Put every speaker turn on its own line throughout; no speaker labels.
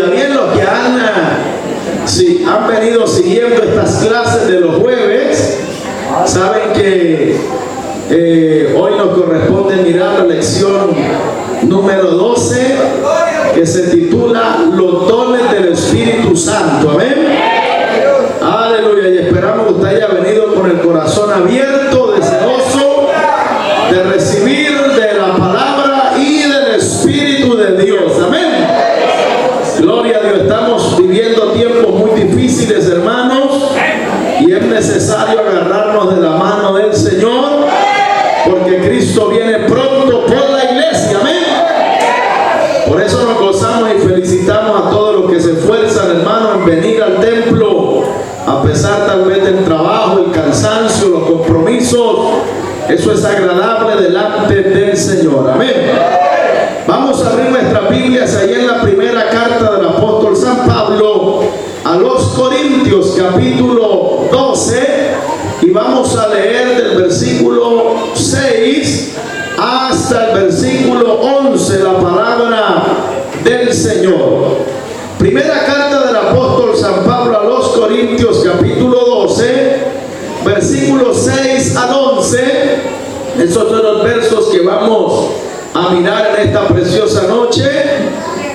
aleluya. Bien, los que han venido siguiendo estas clases de los jueves, saben que hoy nos corresponde mirar la lección número 12, que se titula Los dones del Espíritu Santo. Amén. Aleluya. Y esperamos que usted haya venido con el corazón abierto, deseoso de recibir de la palabra y del Espíritu de Dios. Amén. Gloria a Dios. Estamos viviendo tiempos muy difíciles, hermanos, y es necesario agarrarnos de la mano del Señor, porque Cristo viene pronto por la iglesia. Amén. Por eso nos gozamos y felicitamos a todos los que se esfuerzan, hermanos, en venir al templo, a pesar tal vez del trabajo, el cansancio, los compromisos. Eso es agradable delante del Señor. Amén. Vamos a abrir nuestras Biblias ahí en la primera carta del apóstol San Pablo a los Corintios, capítulo 12, y vamos a leer del versículo 6 hasta el versículo 11 la palabra del Señor. Primera carta del apóstol San Pablo a los Corintios, capítulo 12, versículos 6 al 11. Esos son los versos que vamos a mirar en esta preciosa noche.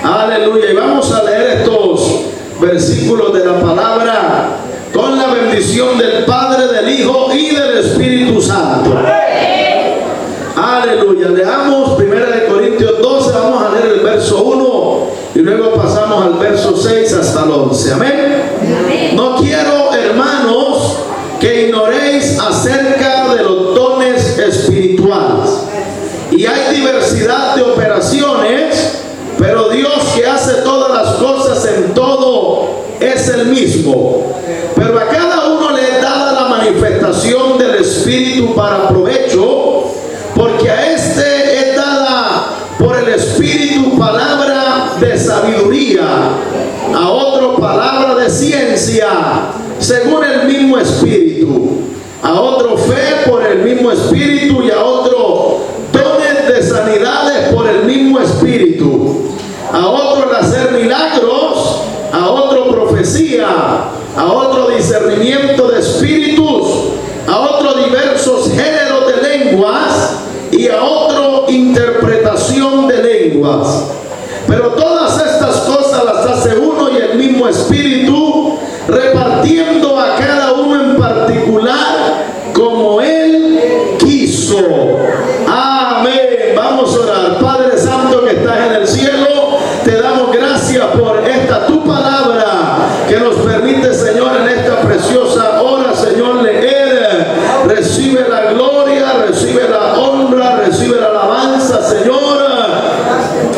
Aleluya. Y vamos a leer estos versículos de la palabra con la bendición del Padre, del Hijo y del Espíritu Santo. Aleluya. Leamos 1 Corintios 12, vamos a leer el verso 1 y luego pasamos al verso 6 hasta el 11. Amén. No quiero, hermanos, que ignoréis acerca de los dones espirituales. Y hay diversidad de operaciones, pero Dios, que hace todas las cosas en todo, es el mismo. Pero a cada uno le es dada la manifestación del Espíritu para provecho, porque a este es dada por el Espíritu palabra de sabiduría, a otro palabra de ciencia, según el mismo Espíritu, a otro fe por el mismo Espíritu, y a otro dones de sanidades por el mismo Espíritu, a otro el hacer milagros, a otro profecía, a otro discernimiento de espíritus, a otro diversos géneros de lenguas, y a otro interpretación de lenguas. Pero todas estas cosas las hace uno y el mismo Espíritu, repartiendo a cada uno en particular como Él quiso. Amén. Vamos a orar. Padre Santo que estás en el cielo, te damos gracias por esta tu palabra que nos permite, Señor, en esta preciosa hora, Señor, leer. Recibe la gloria, recibe la honra, recibe la alabanza, Señor.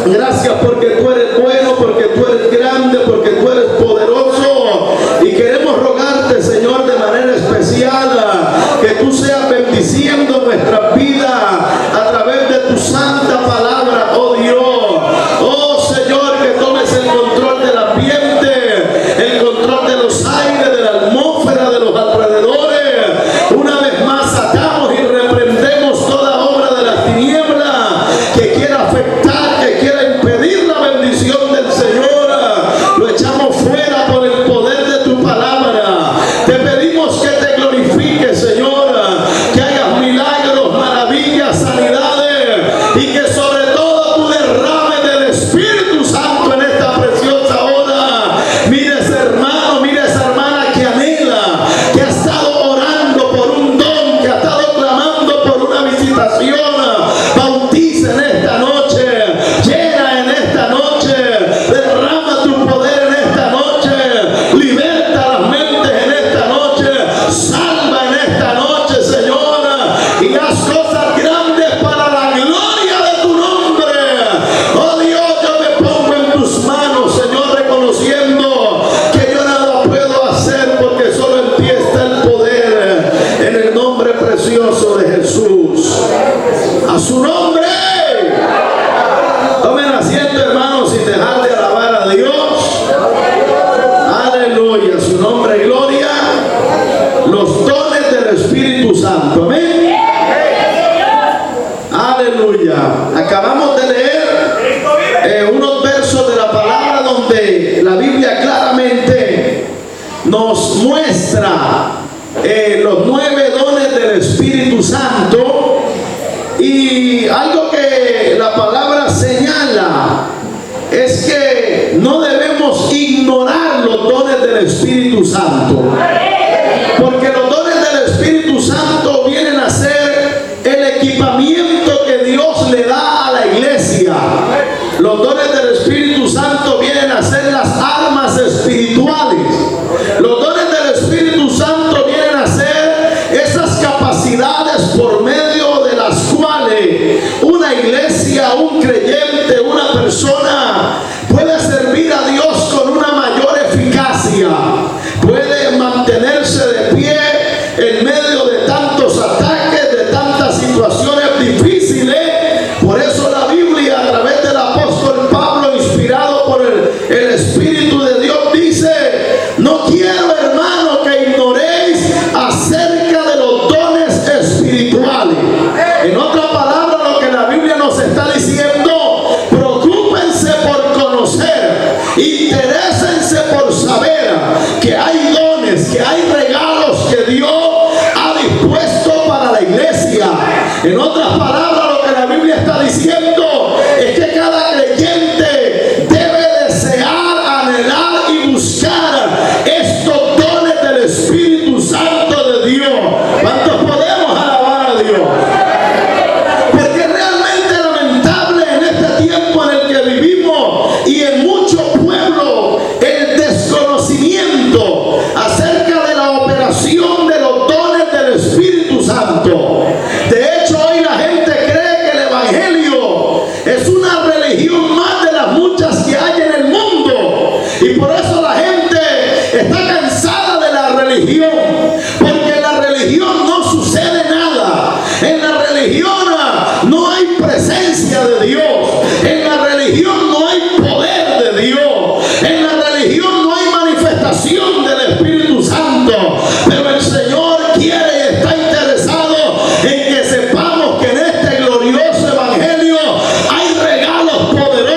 Gracias porque tú eres bueno, porque tú eres grande, porque tú eres poderoso, y queremos rogarte, Señor, de manera especial, que tú seas bendiciendo nuestras vidas a través de tu santa palabra, oh Dios. Oh Señor, que tomes el control del ambiente, el control de los aires, de la atmósfera, de los alrededores. Una vez más atamos y reprendemos toda obra de las tinieblas que quiera afectar, que quiera impedir nos muestra los 9 dones del Espíritu Santo, y algo que la palabra señala es que no debemos ignorar los dones del Espíritu Santo, porque los dones del Espíritu Santo vienen a ser el equipamiento que Dios le da a la iglesia. Los dones del Espíritu Santo vienen a ser las armas espirituales. Los dones del Espíritu Santo vienen a ser esas capacidades por medio de las cuales una iglesia, un creyente, una persona puede servir a Dios con una mayor eficacia, puede mantenerse de pie en medio de tantos ataques, de tantas situaciones difíciles. Por eso la Biblia, a través del apóstol Pablo, inspirado por el Espíritu de Dios, dice: no quiero, hermano, que ignoréis acerca de los dones espirituales. En otras palabras, lo que la Biblia nos está diciendo: preocúpense por conocer, interésense por saber que hay dones, que hay regalos que Dios ha dispuesto para la iglesia. En otras palabras, lo que la Biblia está diciendo es que cada creyente debe desear, anhelar y buscar estos dones del Espíritu Santo de Dios. ¿Cuántos podemos alabar a Dios? Porque es realmente lamentable en este tiempo en el que vivimos y en muchos pueblos el desconocimiento acerca de la operación de los dones del Espíritu Santo. De hecho, hoy la gente cree que el Evangelio es una religión más de las muchas que hay en el mundo, y por eso la gente está cansada de la religión, porque en la religión no sucede nada. En la religión no hay presencia de Dios, en la religión no hay poder de Dios, en la religión no hay manifestación del Espíritu Santo. Pero el Señor quiere y está interesado en que sepamos que en este glorioso Evangelio hay regalos poderosos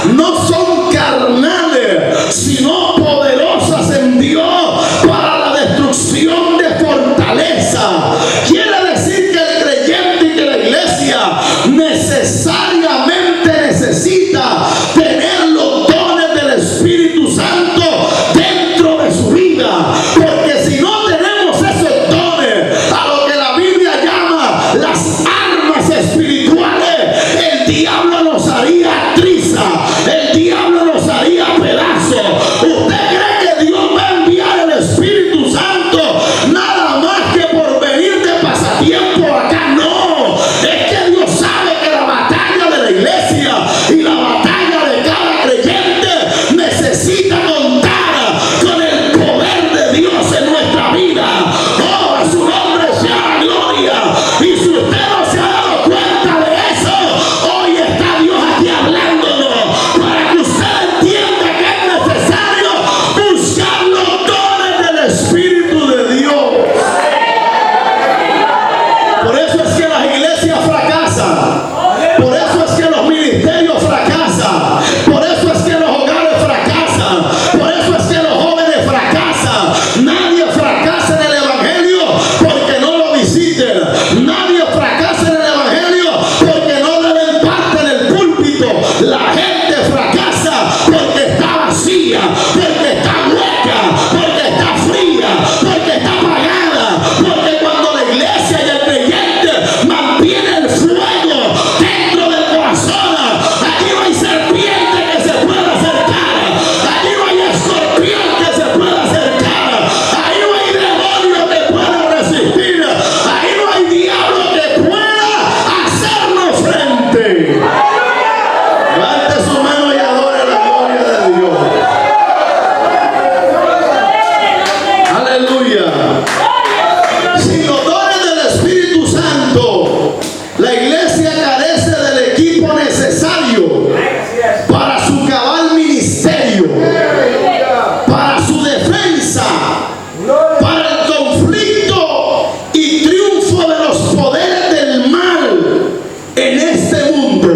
no son carnales, sino poderosas en Dios para la destrucción de fortaleza. Quiere decir que el creyente y que la iglesia necesariamente necesita tener los dones del Espíritu Santo dentro de su vida, porque si no tenemos esos dones, a lo que la Biblia llama las armas espirituales, el diablo nos haría triza, el diablo nos haría pedazos. ¿Usted cree que Dios va a enviar el Espíritu Santo nada más que por venir de pasatiempo acá? No, es que Dios sabe que la batalla de la iglesia y la batalla de cada creyente necesita contar con el poder de Dios en nuestra vida. Oh, a su nombre sea la gloria. Y si usted no se ha dado cuenta de eso, hoy está Dios aquí hablándonos para que usted entienda que es necesario buscar los dones del Espíritu de Dios. Por eso es que las iglesias fracasan. Por eso es que los ministerios fracasan. Por eso es que los hogares fracasan. Por eso es que los jóvenes fracasan. Nadie fracasa en el evangelio porque no lo visiten. Nadie fracasa en el evangelio porque no le den parte en el púlpito. La gente fracasa porque está vacía, porque está hueca, porque está fría, porque está apagada. Porque cuando la iglesia y el creyente mantiene el fuego dentro del corazón, allí no hay serpiente que se pueda acercar, allí no hay escorpión que se pueda acercar, ahí no hay demonio que pueda resistir, ahí no hay diablo que pueda hacernos frente. Levante su mano y adore la gloria de Dios. Aleluya. Sin los dones del Espíritu Santo, la iglesia carece del equipo necesario para su cabal ministerio, para su defensa, para el conflicto y triunfo de los poderes del mal en este mundo.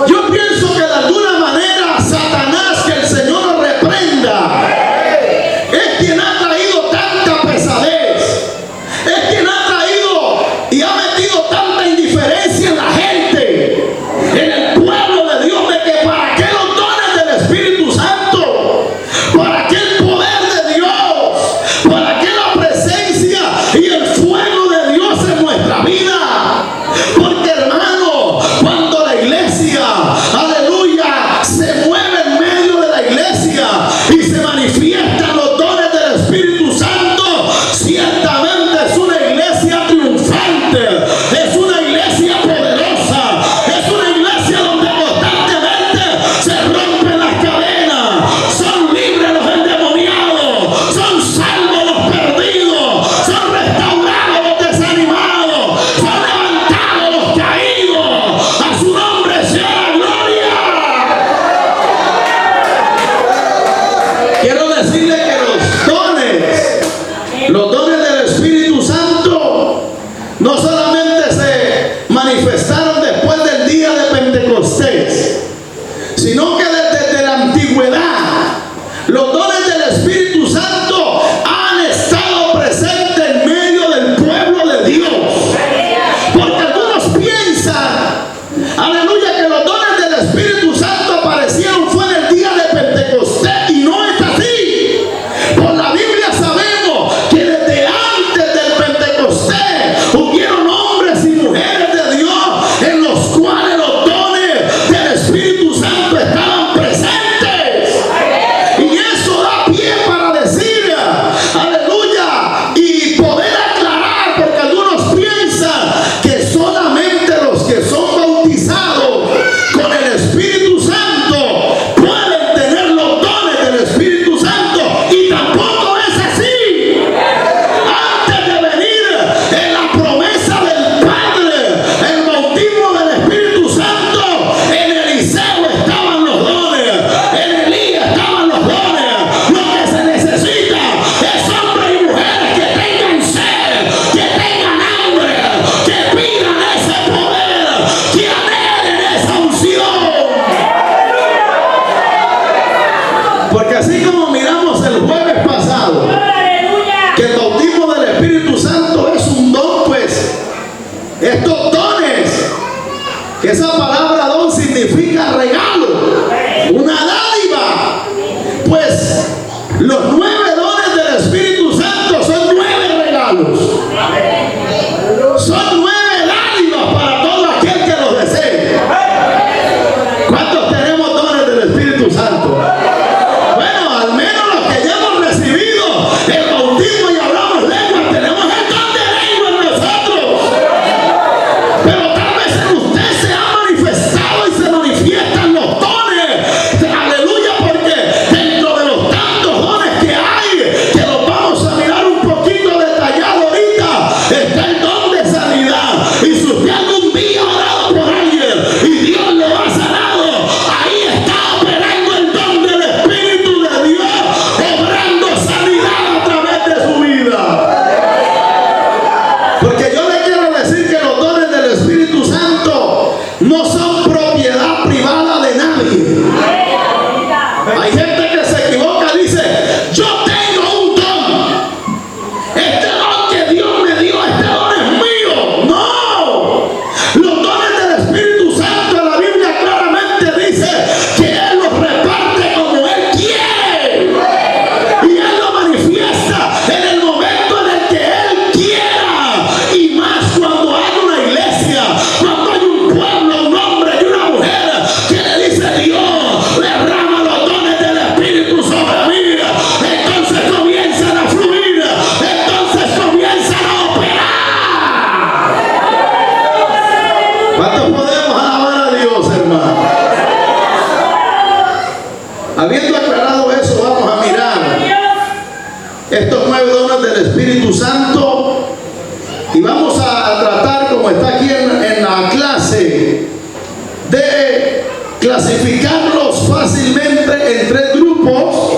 Yo pienso que de alguna manera Satanás, que el Señor lo reprenda, es quien ha traído tanta pesadez, es quien ha traído y ha metido tanta indiferencia en la gente, en el pueblo de Dios, de que para qué los dones del Espíritu Santo, para qué el poder de Dios, para qué la presencia y el fuego de Dios en nuestra vida. Porque hermano, cuando la iglesia, aleluya, se mueve en medio de la iglesia, así como miramos el jueves pasado, que el bautismo del Espíritu Santo es un don, pues estos dones, que esa palabra don significa regalo, una dádiva, pues los 9 dones del Espíritu Santo son 9 regalos, son 9 dádivas para todo aquel que los desee. ¿Cuántos tenemos dones del Espíritu Santo? Bueno, al menos los que ya hemos recibido el bautismo y hablamos lenguas, tenemos el don de lengua en nosotros. Pero tal vez en usted se ha manifestado y se manifiestan los dones. Aleluya, porque dentro de los tantos dones que hay, que los vamos a mirar un poquito detallado ahorita, está el don de sanidad. Y si usted algún día ha orado por alguien y Dios le ha sanado, ahí está operando el don del Espíritu de Dios, obrando sanidad a través de su vida. Porque yo le quiero decir que los dones del Espíritu Santo no son propiedad privada de nadie. Hay gente que se equivoca, dice, yo tengo un don, este don que Dios me dio, este don es mío. No, los dones del Espíritu Santo, la Biblia claramente dice que Él los reparte como Él quiere, y Él lo manifiesta en el momento en el que Él quiera, y más cuando hay una iglesia, cuando hay un pueblo, un hombre y una mujer que le dice, Dios derrama los dones del Espíritu sobre mí, entonces comienzan a fluir, entonces comienzan a operar. ¿Cuántos podemos alabar a Dios, hermano? Habiendo aclarado eso, vamos a mirar estos 9 dones del Espíritu Santo y vamos a tratar, como está aquí en la clase, de clasificarlos fácilmente en 3 grupos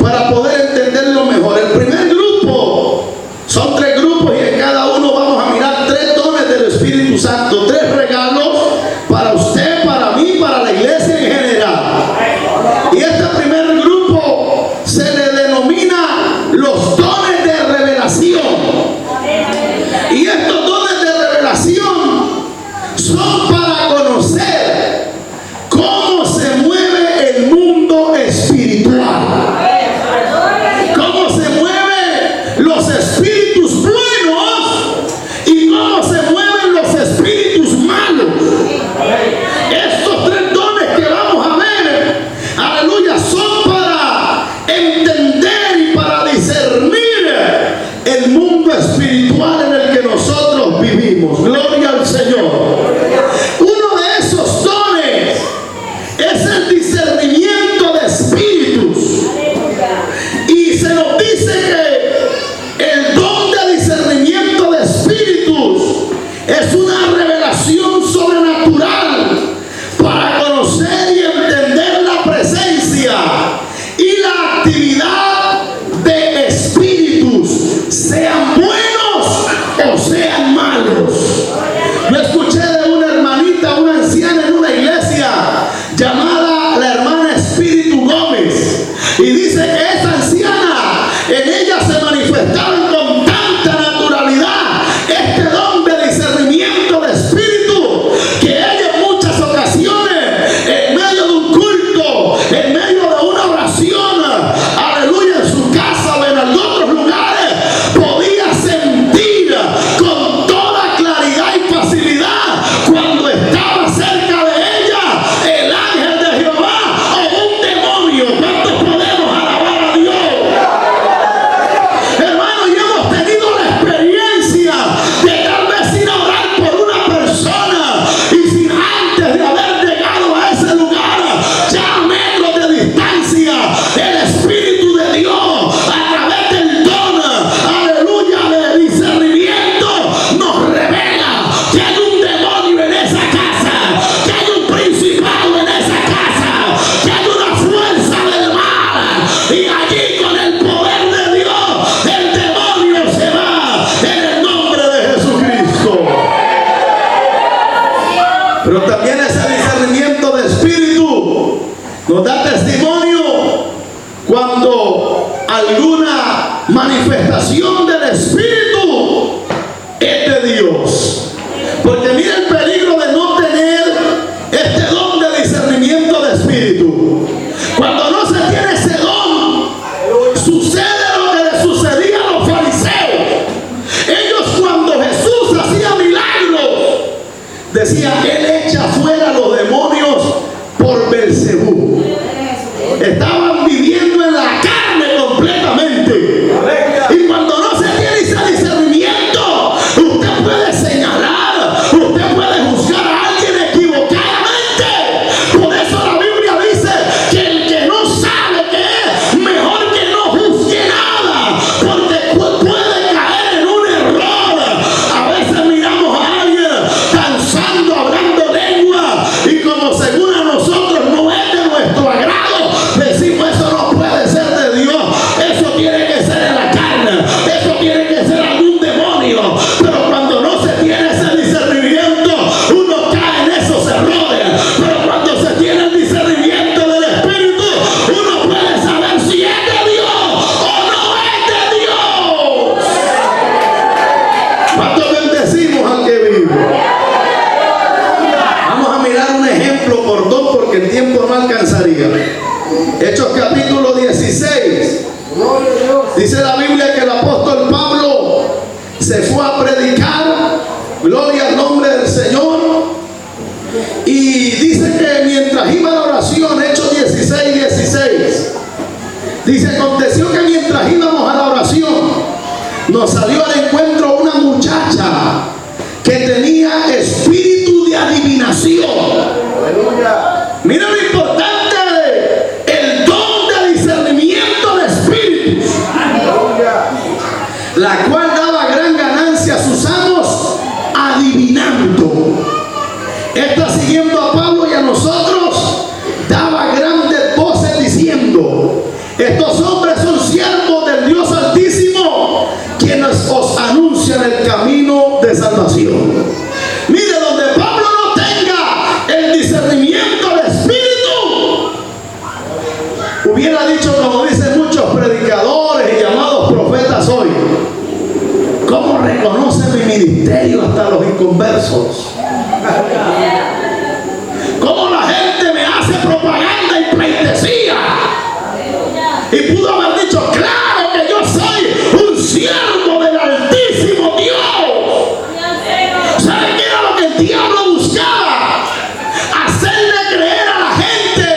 para poder entenderlo mejor. El primer grupo son 3 grupos y en cada uno vamos a mirar 3 dones del Espíritu Santo, 3 regalos para usted, para mí, para la iglesia en general. Y este primer grupo se le denomina los dones de revelación. Y estos dones de revelación son para conocer cómo se mueve el mundo espiritual, cómo se mueven los espíritus buenos y cómo se mueven los espíritus malos. Estos 3 dones que vamos a ver, aleluya, son para entender y para discernir el mundo espiritual en el que nosotros vivimos. Gloria al Señor. Uno de esos dones es el discernimiento de espíritus. Y se nos dice que el don de discernimiento de espíritus es una revelación sobrenatural para conocer y entender la presencia y la actividad de espíritus, sean buenos o sean malos. Yo escuché de una hermanita, una anciana en una iglesia llamada la hermana Espíritu Gómez, y dice que esa anciana, en ella se manifestaba con tanta naturalidad este don de discernimiento de espíritu, que ella en muchas ocasiones, en medio de un culto, en medio de una oración, aleluya, en su casa o en otros lugares, podía sentir con toda claridad y facilidad cuando estaba cerca de ella el ángel de Jehová o un demonio. ¿Cuántos podemos alabar a Dios? Hermano, y hemos tenido la experiencia de tal vez ir a orar por una persona y sin antes de haber llegado a ese lugar, ya a metros de distancia, el Espíritu de Dios a través del don, aleluya, de discernimiento nos revela que hay un demonio en esa casa, que hay un principado en esa casa, que hay una fuerza del mal, y allí con el poder de Dios el demonio se va en el nombre de Jesucristo. Pero también ese discernimiento de espíritu nos da testimonio cuando alguna manifestación del Espíritu, es de Dios. Porque mira el peligro de no tener este don de discernimiento de espíritu. Cuando no se tiene ese don, sucede lo que le sucedía a los fariseos. Ellos, cuando Jesús hacía milagros, decían: Él echa fuera los demonios por Belcebú. Estaban viviendo en la carne completamente. Y cuando no se tiene ese discernimiento, usted puede señalar, usted puede juzgar a alguien equivocadamente. Por eso la Biblia dice que el que no sabe qué es, mejor que no juzgue nada, porque puede caer en un error. A veces miramos a alguien danzando, hablando lengua, y como según a nosotros no es de nuestro agrado, decimos: eso no puede ser de Dios, eso tiene que ser en la carne, eso tiene que ser algún demonio. Pero cuando no se tiene ese discernimiento, uno cae en esos errores. Pero cuando se tiene el discernimiento del Espíritu, uno puede saber si es de Dios o no es de Dios. ¿Cuánto bendecimos al que vive? Vamos a mirar un ejemplo por dos, porque el tiempo no alcanzaría. Hechos capítulo 16. Dice la Biblia que el apóstol Pablo se fue a predicar, gloria al nombre del Señor, y dice que mientras iba a la oración, Hechos 16, dice: aconteció que mientras íbamos a la oración, nos salió al encuentro una muchacha que tenía espíritu de adivinación. Mira lo importante del don de discernimiento de espíritus, la cual daba gran ganancia a sus amos adivinando. Esta, siguiendo a Pablo y a nosotros, daba grandes voces diciendo: estos hombres son siervos del Dios Altísimo, quienes os anuncian el camino de salvación. Mire, donde Pablo no tenga el discernimiento de espíritu, hubiera dicho, como dicen muchos predicadores y llamados profetas hoy: ¿cómo reconoce mi ministerio hasta los inconversos? ¿Cómo la gente me hace propaganda y pleitesía? Y pudo haber dicho: claro que yo soy un siervo del Altísimo Dios. ¿Sabe qué era lo que el diablo buscaba? Hacerle creer a la gente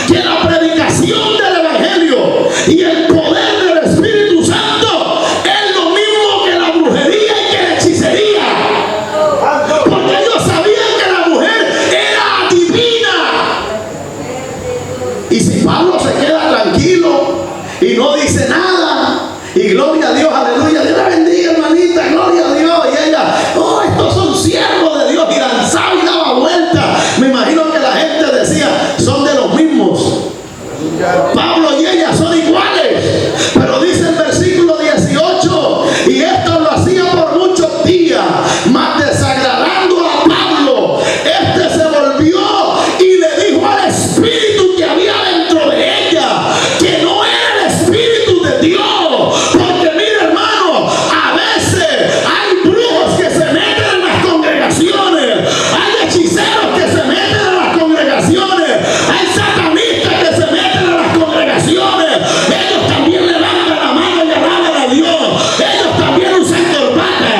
que la predicación del Evangelio y el poder del Espíritu Santo es lo mismo que la brujería y que la hechicería. Porque ellos sabían que la mujer era adivina. Y si Pablo se queda tranquilo y no dice nada, y gloria a Dios, aleluya, Dios la bendiga, hermanita, gloria a Dios, y ella: oh, estos son siervos de Dios, y danzaba y daba vuelta. Me imagino que la gente decía: son de los mismos, Pablo y ella son iguales. Pero dice el versículo 18: y esto lo hacía por muchos días, mas desagradando a Pablo, este se volvió y le dijo al espíritu que había dentro de ella que no era el espíritu de Dios. Porque mira, hermano, a veces hay brujos que se meten en las congregaciones, hay hechiceros que se meten en las congregaciones, hay satanistas que se meten en las congregaciones. Ellos también levantan la mano y alaban a Dios. Ellos también usan corbata,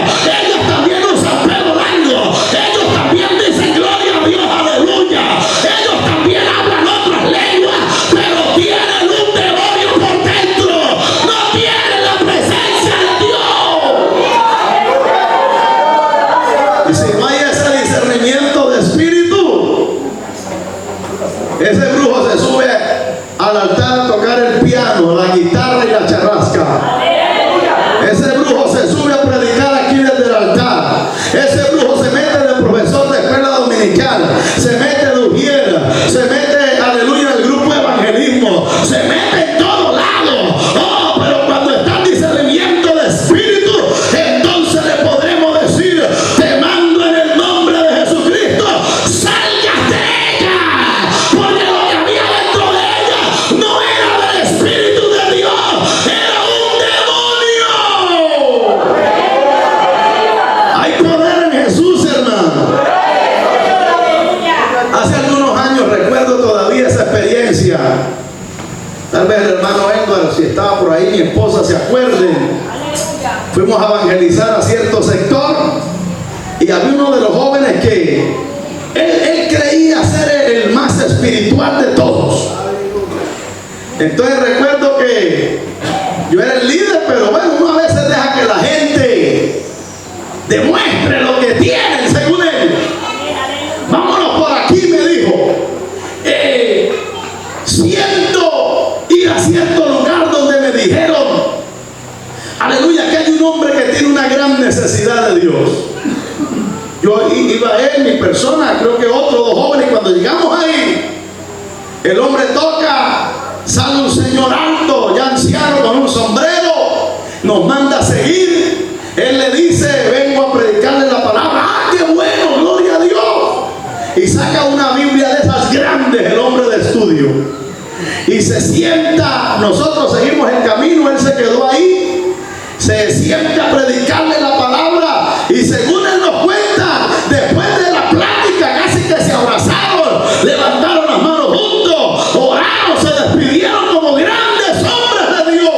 ellos también usan pelo largo, ellos también dicen gloria a Dios, aleluya. Ellos también hablan otras lenguas, pero tienen un demonio por dentro, no tienen la presencia de Dios. Y si no hay ese discernimiento de espíritu, ese brujo se sube al altar a tocar el piano, la guitarra y la charrasca. Ese brujo se sube a predicar aquí desde el altar. Ese brujo se mete de profesor de escuela dominical, se mete de ujiera, se mete, aleluya, en el grupo de evangelismo, se mete en todos lados. Oh, pero cuando está el discernimiento de espíritu, entonces le podremos decir: te mando en el nombre de Jesucristo, salgas de ella, porque lo que había dentro de ella no era del Espíritu de Dios, el hermano Edward, si estaba por ahí, mi esposa, se acuerden. Fuimos a evangelizar a cierto sector y había uno de los jóvenes que él creía ser el más espiritual de todos. Entonces recuerdo que yo era el líder, pero bueno, uno a veces deja que la gente demuestre lo que tienen según él. Vámonos por aquí, me dijo. Siento ir a cierto lugar donde me dijeron, aleluya, que hay un hombre que tiene una gran necesidad de Dios. Yo iba él, mi persona, creo que otros dos jóvenes, y cuando llegamos ahí, el hombre toca, sale un señor alto, ya anciano, con un sombrero, nos manda a seguir. Él le dice, vengo a predicarle la palabra. ¡Ah, qué bueno! ¡Gloria a Dios! Y saca una Biblia de esas grandes, el hombre de estudio, y se sienta. Nosotros seguimos el camino, él se quedó ahí, se sienta a predicarle la palabra, y según él nos cuenta, después de la plática casi que se abrazaron, levantaron las manos juntos, oraron, se despidieron como grandes hombres de Dios.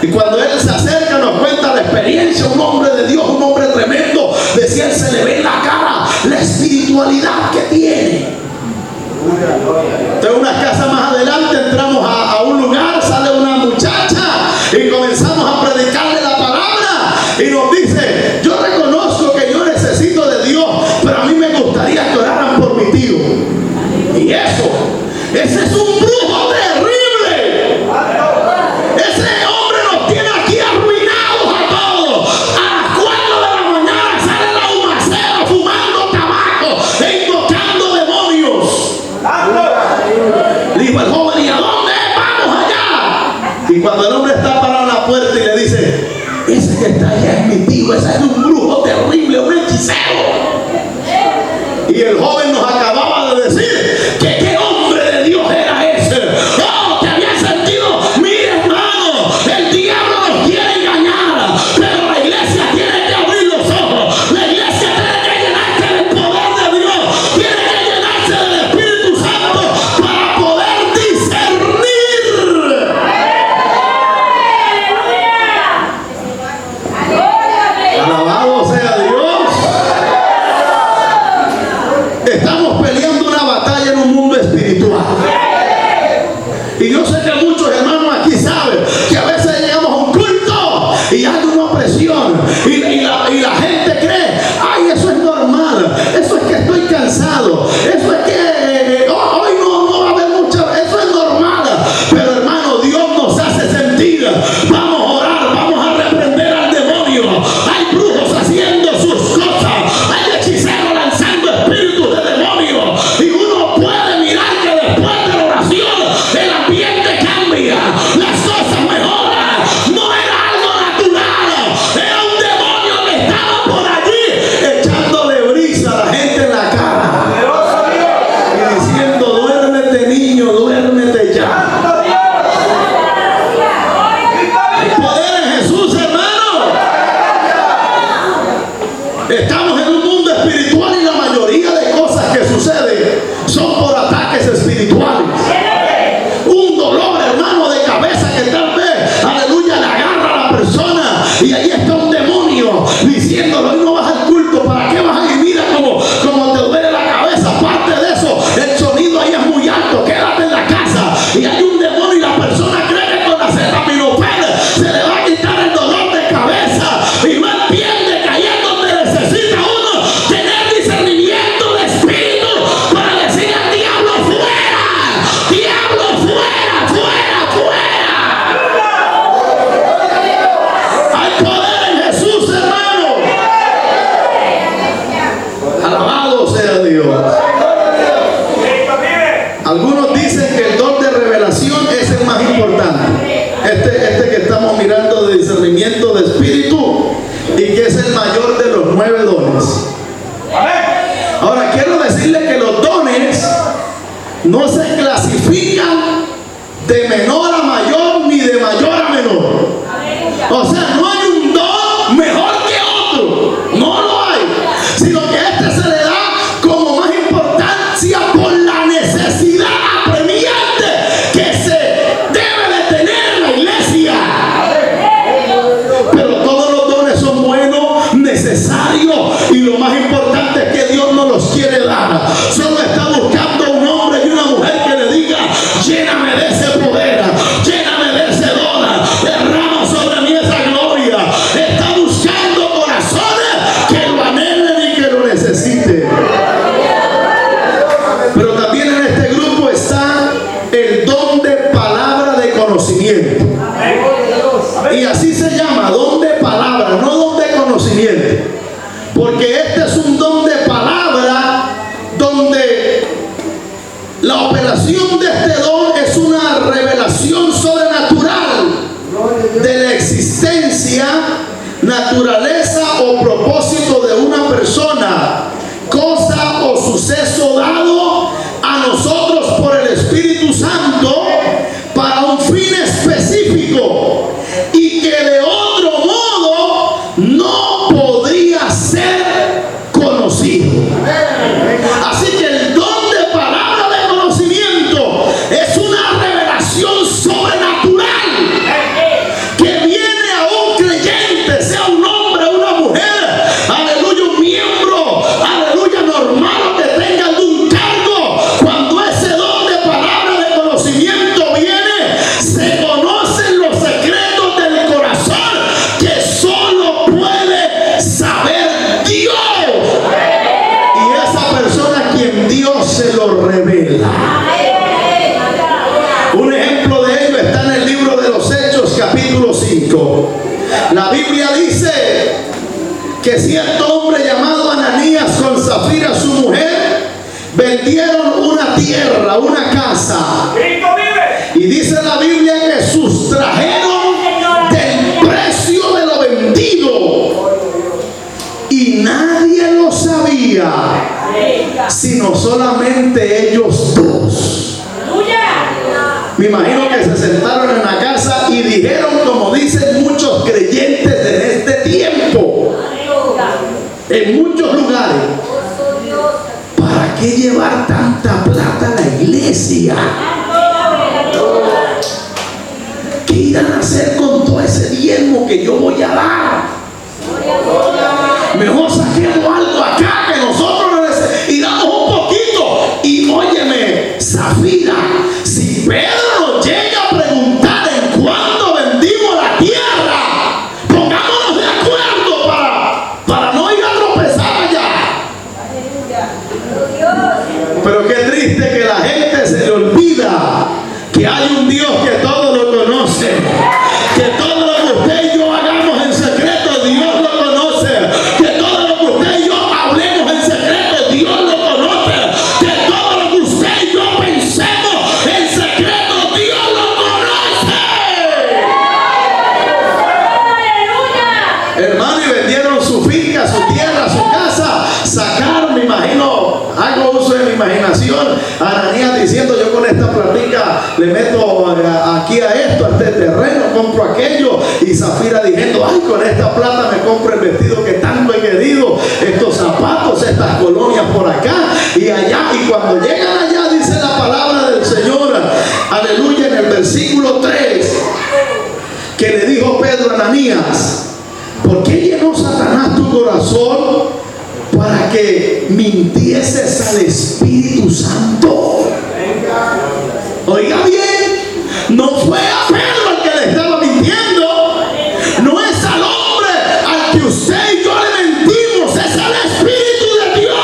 Y cuando él se acerca nos cuenta la experiencia, un hombre de Dios, un hombre tremendo, decía, él se le ve en la cara la espiritualidad que tiene. Entonces, unas casas más adelante entramos a un lugar, sale una muchacha y comenzamos a predicarle la palabra, y nos dice, yo reconozco que yo necesito de Dios, pero a mí me gustaría que oraran por mi tío. Y eso, ese es un brujo terrible. Ese hombre nos tiene aquí arruinados a todos. A las 4 de la mañana sale la humacera fumando tabaco e invocando demonios. Dijo el joven, ¿y a dónde? ¡Vamos allá! Y cuando el hombre está parado en la puerta y le dice, ese que está allá es mi tío, ese es un brujo terrible, un hechicero. Y el joven nos acababa de decir que qué hombre de Dios era ese. ¡Oh, te había sentido! Mira, hermano, el diablo nos quiere engañar, pero la iglesia tiene que abrir los ojos. La iglesia tiene que llenarse del poder de Dios, tiene que llenarse del Espíritu Santo para poder discernir. Alabado sea Dios. Estamos peleando una batalla en un mundo espiritual. Y yo sé que muchos hermanos aquí saben que a veces llegamos a un culto y hay una opresión. Y la gente cree, ay, eso es normal. Eso es que estoy cansado. Eso es que hoy no va a haber mucha. Eso es normal. Pero hermano, Dios nos hace sentir. Vamos a orar, vamos a reprender al demonio. Hay brujos haciendo sus cosas. Hay hechiceros lanzando espíritus de demonios. Y uno puede mirar que después de la oración el ambiente cambia, las cosas mejoran. No era algo natural, era un demonio que estaba por allí echándole brisa a la gente en la cara y diciendo, duérmete niño, duérmete ya. Hay poder en Jesús, hermano. Estamos en un mundo espiritual y la mayoría de cosas que suceden son por ataques espirituales. Un dolor, hermano, de cabeza que tal vez, aleluya, le agarra a la persona y ahí está un demonio diciéndolo, hoy no vas al culto, ¿para qué vas a ir? Mira como te duele la cabeza. Aparte de eso, el sonido ahí es muy alto, quédate en la casa. Y hay un demonio y la persona cree que con la acetaminofén se le va a quitar el dolor de cabeza y no entiende que ahí es donde necesita uno tener discernimiento de espíritu para decir al diablo fuera, diablo fuera, fuera, fuera. Hay poder en Jesús, hermano. Alabado sea Dios. Algunos dicen que el don de revelación es el más importante. Este que estamos mirando de discernimiento de espíritu, y que es el mayor de los 9 dones. Ahora quiero decirle que los dones no se clasifican de menor a mayor ni de mayor a menor. O sea, no hay un don mejor que otro, no lo hay, sino que este se le da como más importancia por la necesidad apremiante que no los quiere dar. Solo está buscando un hombre y una mujer que le diga: lléname de ese poder, lléname de ese don, derrama sobre mí esa gloria. Está buscando corazones que lo anhelen y que lo necesiten. Pero también en este grupo está el don de palabra de conocimiento. Y así se llama, don de palabra, no don de conocimiento. Porque este es un don de palabra donde la operación de este don es una revelación sobrenatural de la existencia, naturaleza o propósito de una persona, cosa o suceso dado a nosotros por el Espíritu Santo para un fin específico y que de otro modo no podría ser conocido. Así que el don de palabra de conocimiento es una revelación sobrenatural que viene a un creyente, sea un hombre o una mujer, aleluya, un miembro, aleluya, normal o que tenga algún cargo. Cuando ese don de palabra de conocimiento viene, se conocen los secretos del corazón que solo puede saber Dios. Y esa persona a quien Dios se lo revela. Un ejemplo de ello está en el libro de los Hechos, capítulo 5. La Biblia dice que cierto hombre llamado Ananías con Zafira su mujer vendieron una tierra, una casa. Y dice la Biblia que sustrajeron del precio de lo vendido. Y nadie lo sabía, sino solamente ellos dos. Me imagino que se sentaron en la casa y dijeron, como dicen muchos creyentes en este tiempo, en muchos lugares: ¿para qué llevar tanta plata a la iglesia? ¿Qué irán a hacer con todo ese diezmo que yo voy a dar? Mejor saquemos algo acá que nosotros y damos un poquito. Y óyeme, Zafira, si Pedro nos llega a preguntar en cuánto vendimos la tierra, pongámonos de acuerdo para no ir a tropezar allá. Pero qué triste que la gente se le olvida que hay un Dios que todo lo conoce, que todo lo que usted y yo hagamos en secreto, Dios lo conoce, que todo lo que usted y yo hablemos en secreto, Dios lo conoce, que todo lo que usted y yo pensemos en secreto, Dios lo conoce. Hermano, y vendieron su finca, su tierra, su casa, sacaron, me imagino, hago uso de mi imaginación, Ananías diciendo: yo con esta platica le meto aquí a esto, a este terreno, compro aquello. Y Zafira diciendo: ay, con esta plata me compro el vestido que tanto he querido, estos zapatos, estas colonias por acá y allá. Y cuando llegan allá, dice la palabra del Señor, aleluya, en el versículo 3, que le dijo Pedro a Ananías: ¿por qué llenó Satanás tu corazón para que mintieses al Espíritu Santo? Oiga bien, no fue a Pedro al que le estaba mintiendo, no es al hombre al que usted y yo le mentimos, es al Espíritu de Dios.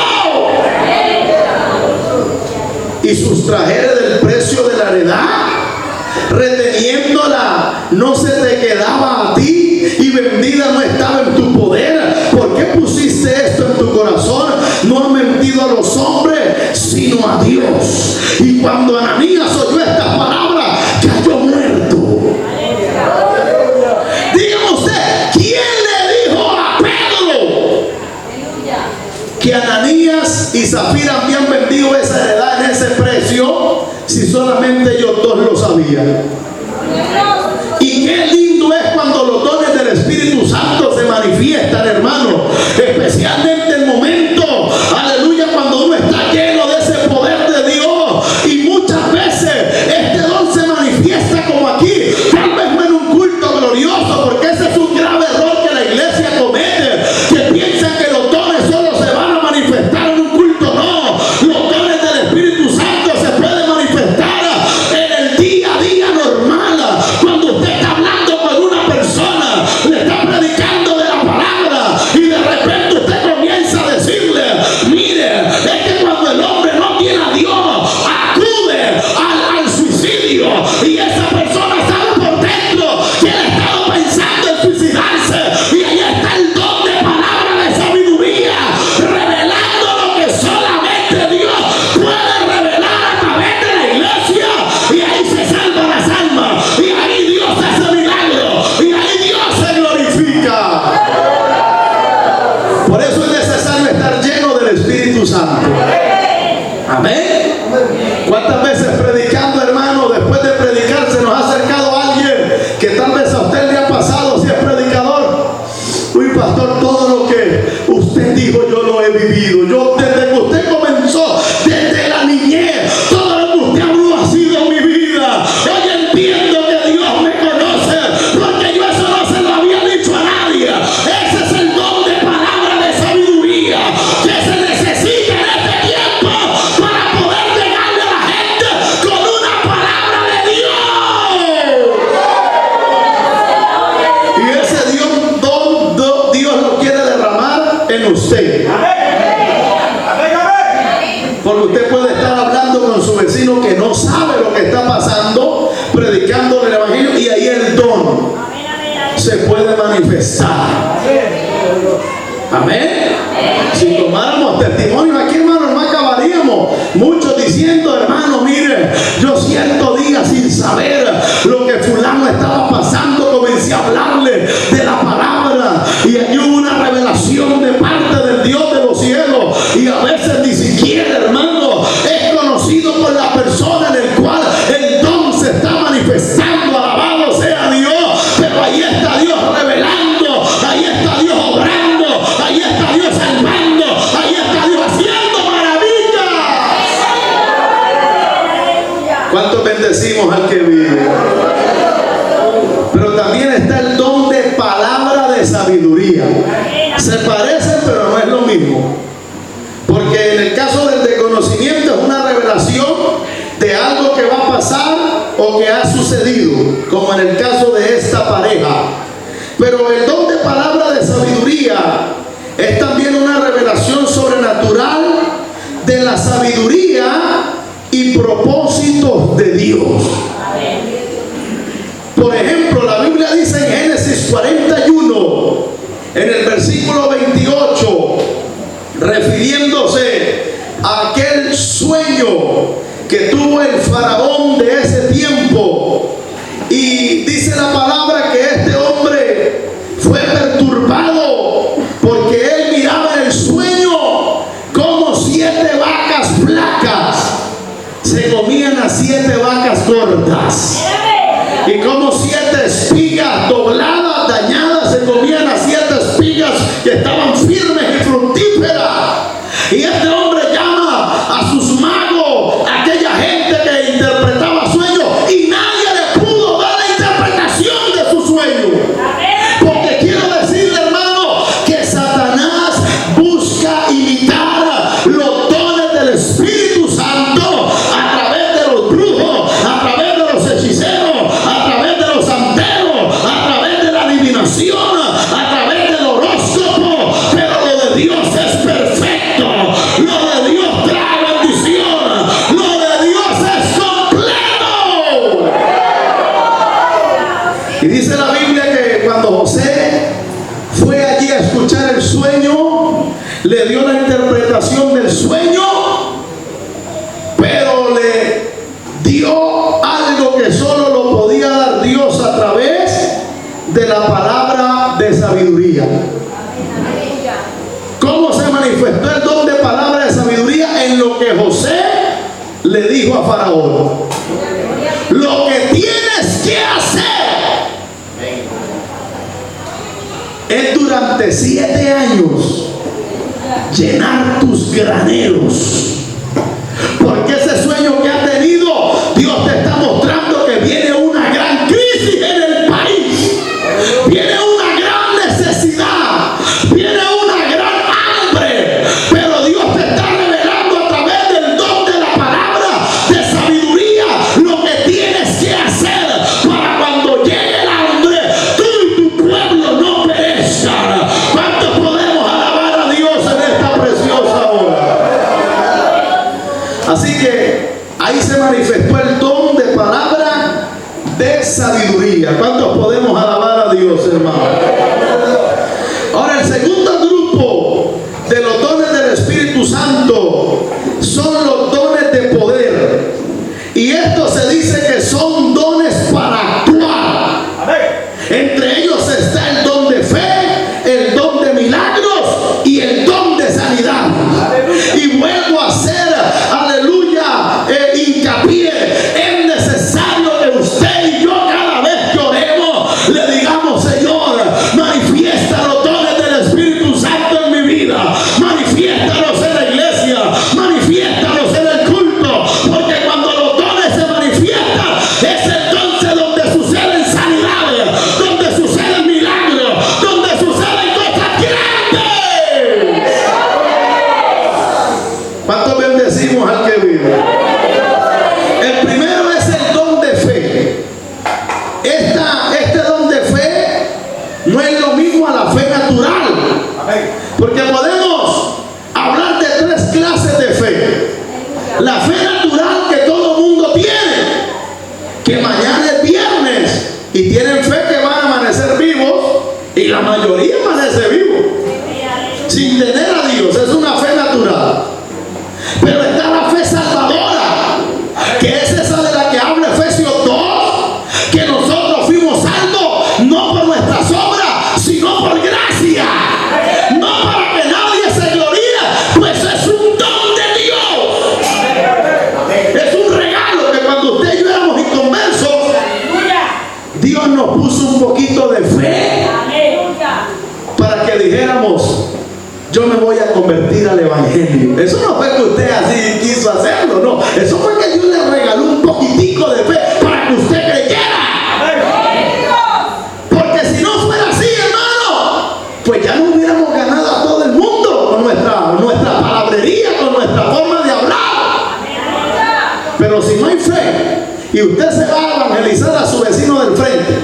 Y sustrajere del precio de la heredad, reteniéndola, no se te quedaba a ti, y vendida no estaba en tu poder. ¿Por qué pusiste esto en tu corazón? No has mentido a los hombres, sino a Dios. Y cuando Ananías oyó esta palabra, cayó muerto. Dígame usted, ¿quién le dijo a Pedro que Ananías y Zafira habían vendido esa heredad en ese precio, si solamente ellos dos lo sabían? Y qué lindo es cuando los dones del Espíritu Santo se manifiestan, hermano, especialmente el momento, aleluya, cuando uno está lleno de ese poder de Dios. Y muchas veces este don se manifiesta como aquí, tal vez no en un culto glorioso, porque ese es un grave error que la iglesia comete, que piensan que los dones solo se van a manifestar en un culto Amén. ¿Cuántas veces predicando, hermano, después de predicar se nos ha acercado alguien que tal vez a usted le ha pasado si es predicador? Uy, pastor, todo lo que usted dijo yo lo he vivido. Yo desde que usted comenzó, desde la niñez, todo lo que usted habló ha sido mi vida. Hoy entiendo que Dios me conoce, porque yo eso no se lo había dicho a nadie. Ese es el don de palabra de sabiduría que se necesita en este tiempo para poder llegarle a la gente con una palabra de Dios. Y ese Dios lo quiere derramar en usted. Porque usted puede estar hablando con su vecino que no sabe lo que está pasando, predicando el evangelio, y ahí el don se puede manifestar. Amén. Si tomáramos testimonio aquí, hermano, no acabaríamos. Muchos diciendo, hermano, mire, yo 100 días sin saber lo que fulano estaba pasando, comencé a hablarle de la palabra y allí hubo una revelación de parte del Dios de los cielos. Y a veces ni siquiera, hermano, es conocido por la persona en el cual el don se está manifestando. Alabado sea Dios. Pero ahí está Dios revelando, ahí está Dios obrando, ahí está Dios salvando, ahí está Dios haciendo maravillas. ¿Cuántos bendecimos al que vive? Pero también está el don de palabra de sabiduría. Se parecen, pero no es lo mismo. Porque en el caso del de conocimiento es una revelación de algo que va a pasar o que ha sucedido, como en el caso de esta pareja. Pero el don de palabra de sabiduría es también una revelación sobrenatural de la sabiduría y propósitos de Dios. Por ejemplo, la Biblia dice en Génesis 41, en el versículo 28, refiriéndose a aquel sueño que tuvo el faraón de ese tiempo, y dice la palabra que este hombre fue perturbado porque él miraba en el sueño como 7 vacas flacas se comían a 7 vacas gordas, y como 7 espigas dobladas, dañadas, se comían a 7 espigas que estaban firmes y fructíferas. Y este hombre llama a sus magos, a aquella gente que interpretaba sueños, y nadie le pudo dar la interpretación de su sueño. Porque quiero decirle, hermano, que Satanás busca imitar los dones del Espíritu Santo a través de los brujos, a través de los hechiceros, a través de los santeros, a través de la adivinación, a través del horóscopo. Pero lo de Dios es perfecto, lo de Dios trae bendición, lo de Dios es completo. Y dice la Biblia que cuando José fue allí a escuchar el sueño, le dio la interpretación del sueño, pero le dio algo que solo lo podía dar Dios a través de la palabra de sabiduría. ¿Cómo se manifestó el don de palabra de sabiduría? En lo que José le dijo a Faraón: lo que tienes que hacer es durante 7 años llenar tus graneros. Porque ese sueño que has tenido, Dios te está mostrando que viene una gran crisis en el país, viene una gran necesidad, viene una gran hambre. Pero Dios te está revelando a través del don de la palabra de sabiduría lo que tienes que hacer para cuando llegue el hambre, tú y tu pueblo no perezcan. ¿Cuántos podemos alabar a Dios en esta preciosa hora? Así que ahí se manifestó el don de palabra de sabiduría. ¿Cuántos podemos alabar a Dios, hermano? Ahora, el segundo grupo de los dones del Espíritu Santo son los dones de poder. Y esto se dice que son dones para actuar. Entre ellos está el don de fe, el don de milagros y el don de sanidad. Y vuelvo a hacer, aleluya, evangelio. Eso no fue que usted así quiso hacerlo, no. Eso fue que Dios le regaló un poquitico de fe para que usted creyera. Porque si no fuera así, hermano, pues ya no hubiéramos ganado a todo el mundo con nuestra palabrería, con nuestra forma de hablar. Pero si no hay fe y usted se va a evangelizar a su vecino del frente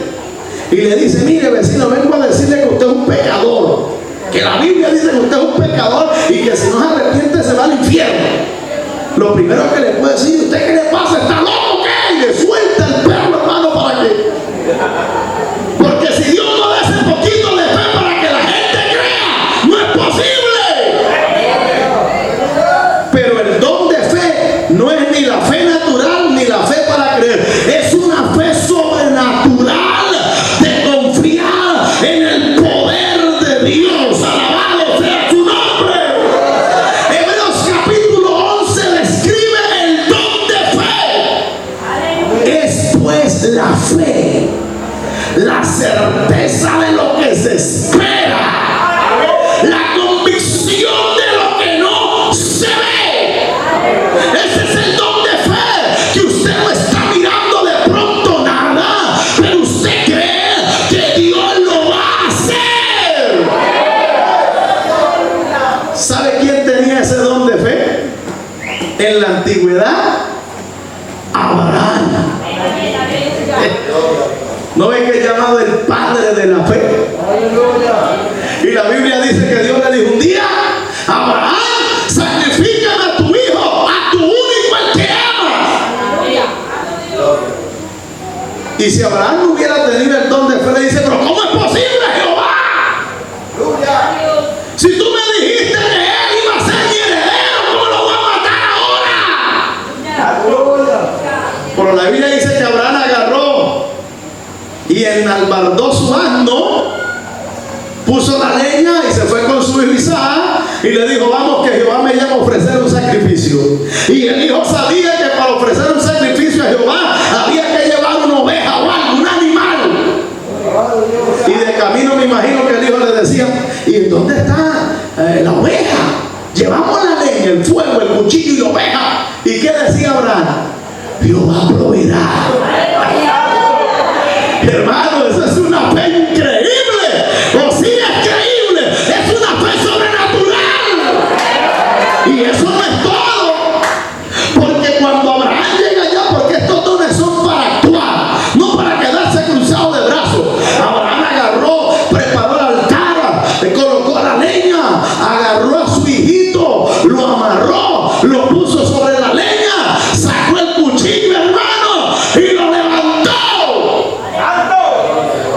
y le dice: mire, vecino, vengo a decirle que usted es un pecador, que la Biblia dice que usted es un pecador y que si no se arrepiente se va al infierno. Lo primero que le puede decir: ¿usted qué le pasa? ¿Está loco qué? Y le suelta el perro, hermano, para que... Porque si Dios no da ese poquito de fe para que la gente crea, no es posible. Pero el don de fe no es ni la fe natural ni la fe para creer. Es una fe sobrenatural de confiar en el poder de Dios. Alabado sea su nombre. Hebreos capítulo 11 describe el don de fe. Es pues la fe, la certeza de lo que se espera, la convicción de lo que no se ve. Ese es el don de fe, que usted no está mirando de pronto nada, pero usted cree que Dios lo va a hacer. ¿Sabe quién tenía ese don de fe? En la antigüedad, Abraham. ¿No ven que es llamado el padre de la fe? Y la Biblia dice que Dios le dijo un día: Abraham, sacrifícame a tu hijo, a tu único, el que amas. Y si Abraham no hubiera tenido el don de fe, le dice: pero ¿cómo es posible, Jehová? Si tú me dijiste que él iba a ser mi heredero, ¿cómo lo voy a matar ahora? Pero la Biblia dice que Abraham agarró y enalbardó su asno, puso la leña y se fue con su hijo Isaac y le dijo: vamos, que Jehová me llama a ofrecer un sacrificio. Y el hijo sabía que para ofrecer un sacrificio a Jehová había que llevar una oveja o algo, un animal. Y de camino me imagino que el hijo le decía: ¿y dónde está la oveja? Llevamos la leña, el fuego, el cuchillo y la oveja. ¿Y qué decía Abraham? Jehová proveerá. Hermano, eso es una fe increíble. O sí es creíble, es una fe sobrenatural. Y eso no es todo, porque cuando Abraham llega allá, porque estos dones son para actuar, no para quedarse cruzado de brazos. Abraham agarró, preparó el altar, le colocó la leña, agarró a su hijito, lo amarró, lo puso sobre la leña, sacó el cuchillo, hermano, y lo levantó.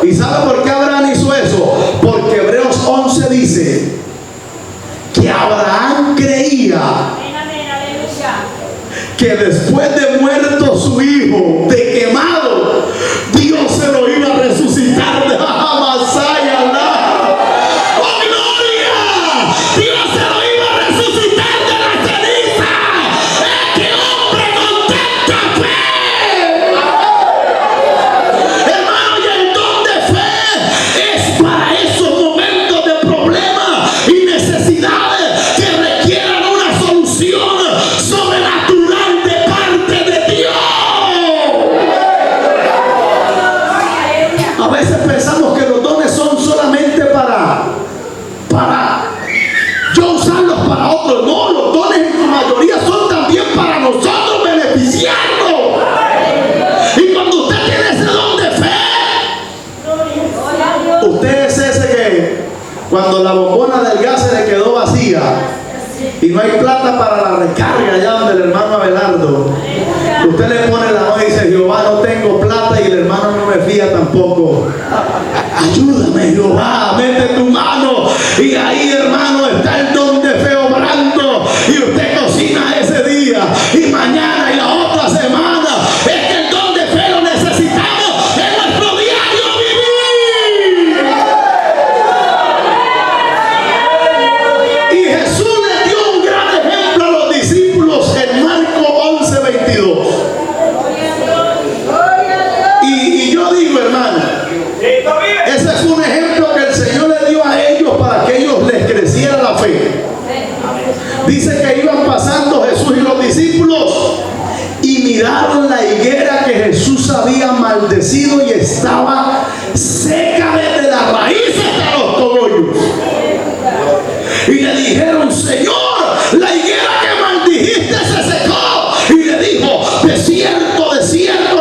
¿Y sabe por qué Abraham hizo eso? Porque Hebreos 11 dice que Abraham creía que después de muerto su hijo, de quemado, Dios se lo iba a resucitar de Amasaya. ¡Oh, gloria! Dios se lo iba a resucitar de la ceniza. ¡Qué hombre con tanta fe! Hermano, y el don de fe es para esos momentos de problemas y necesidades que requieran una solución sobrenatural de parte de Dios. A veces pensamos que los dones son solamente para yo usarlos para otros. No, los dones en su mayoría son también para nosotros beneficiarnos. Y cuando usted tiene ese don de fe, usted es ese que cuando la bombona del gas se le quedó vacía y no hay plata para la recarga allá donde el hermano Abelardo, usted le pone la mano y dice: Jehová, no tengo plata, y el hermano no me fía tampoco. Ayúdame, Jehová, mete tu mano, y ahí, hermano, está el don de fe obrando, y usted cocina ese día y mañana y la otra semana. Es que el don de fe lo necesitamos en nuestro diario vivir. Y Jesús le dio un gran ejemplo a los discípulos en Marcos 11:22. Y yo digo, hermano, ese fue un ejemplo que el Señor le dio a ellos para que ellos les creciera la fe. maldecido y estaba seca desde la raíz hasta los cogollos. Y le dijeron: Señor, la higuera que maldijiste se secó. Y le dijo: de cierto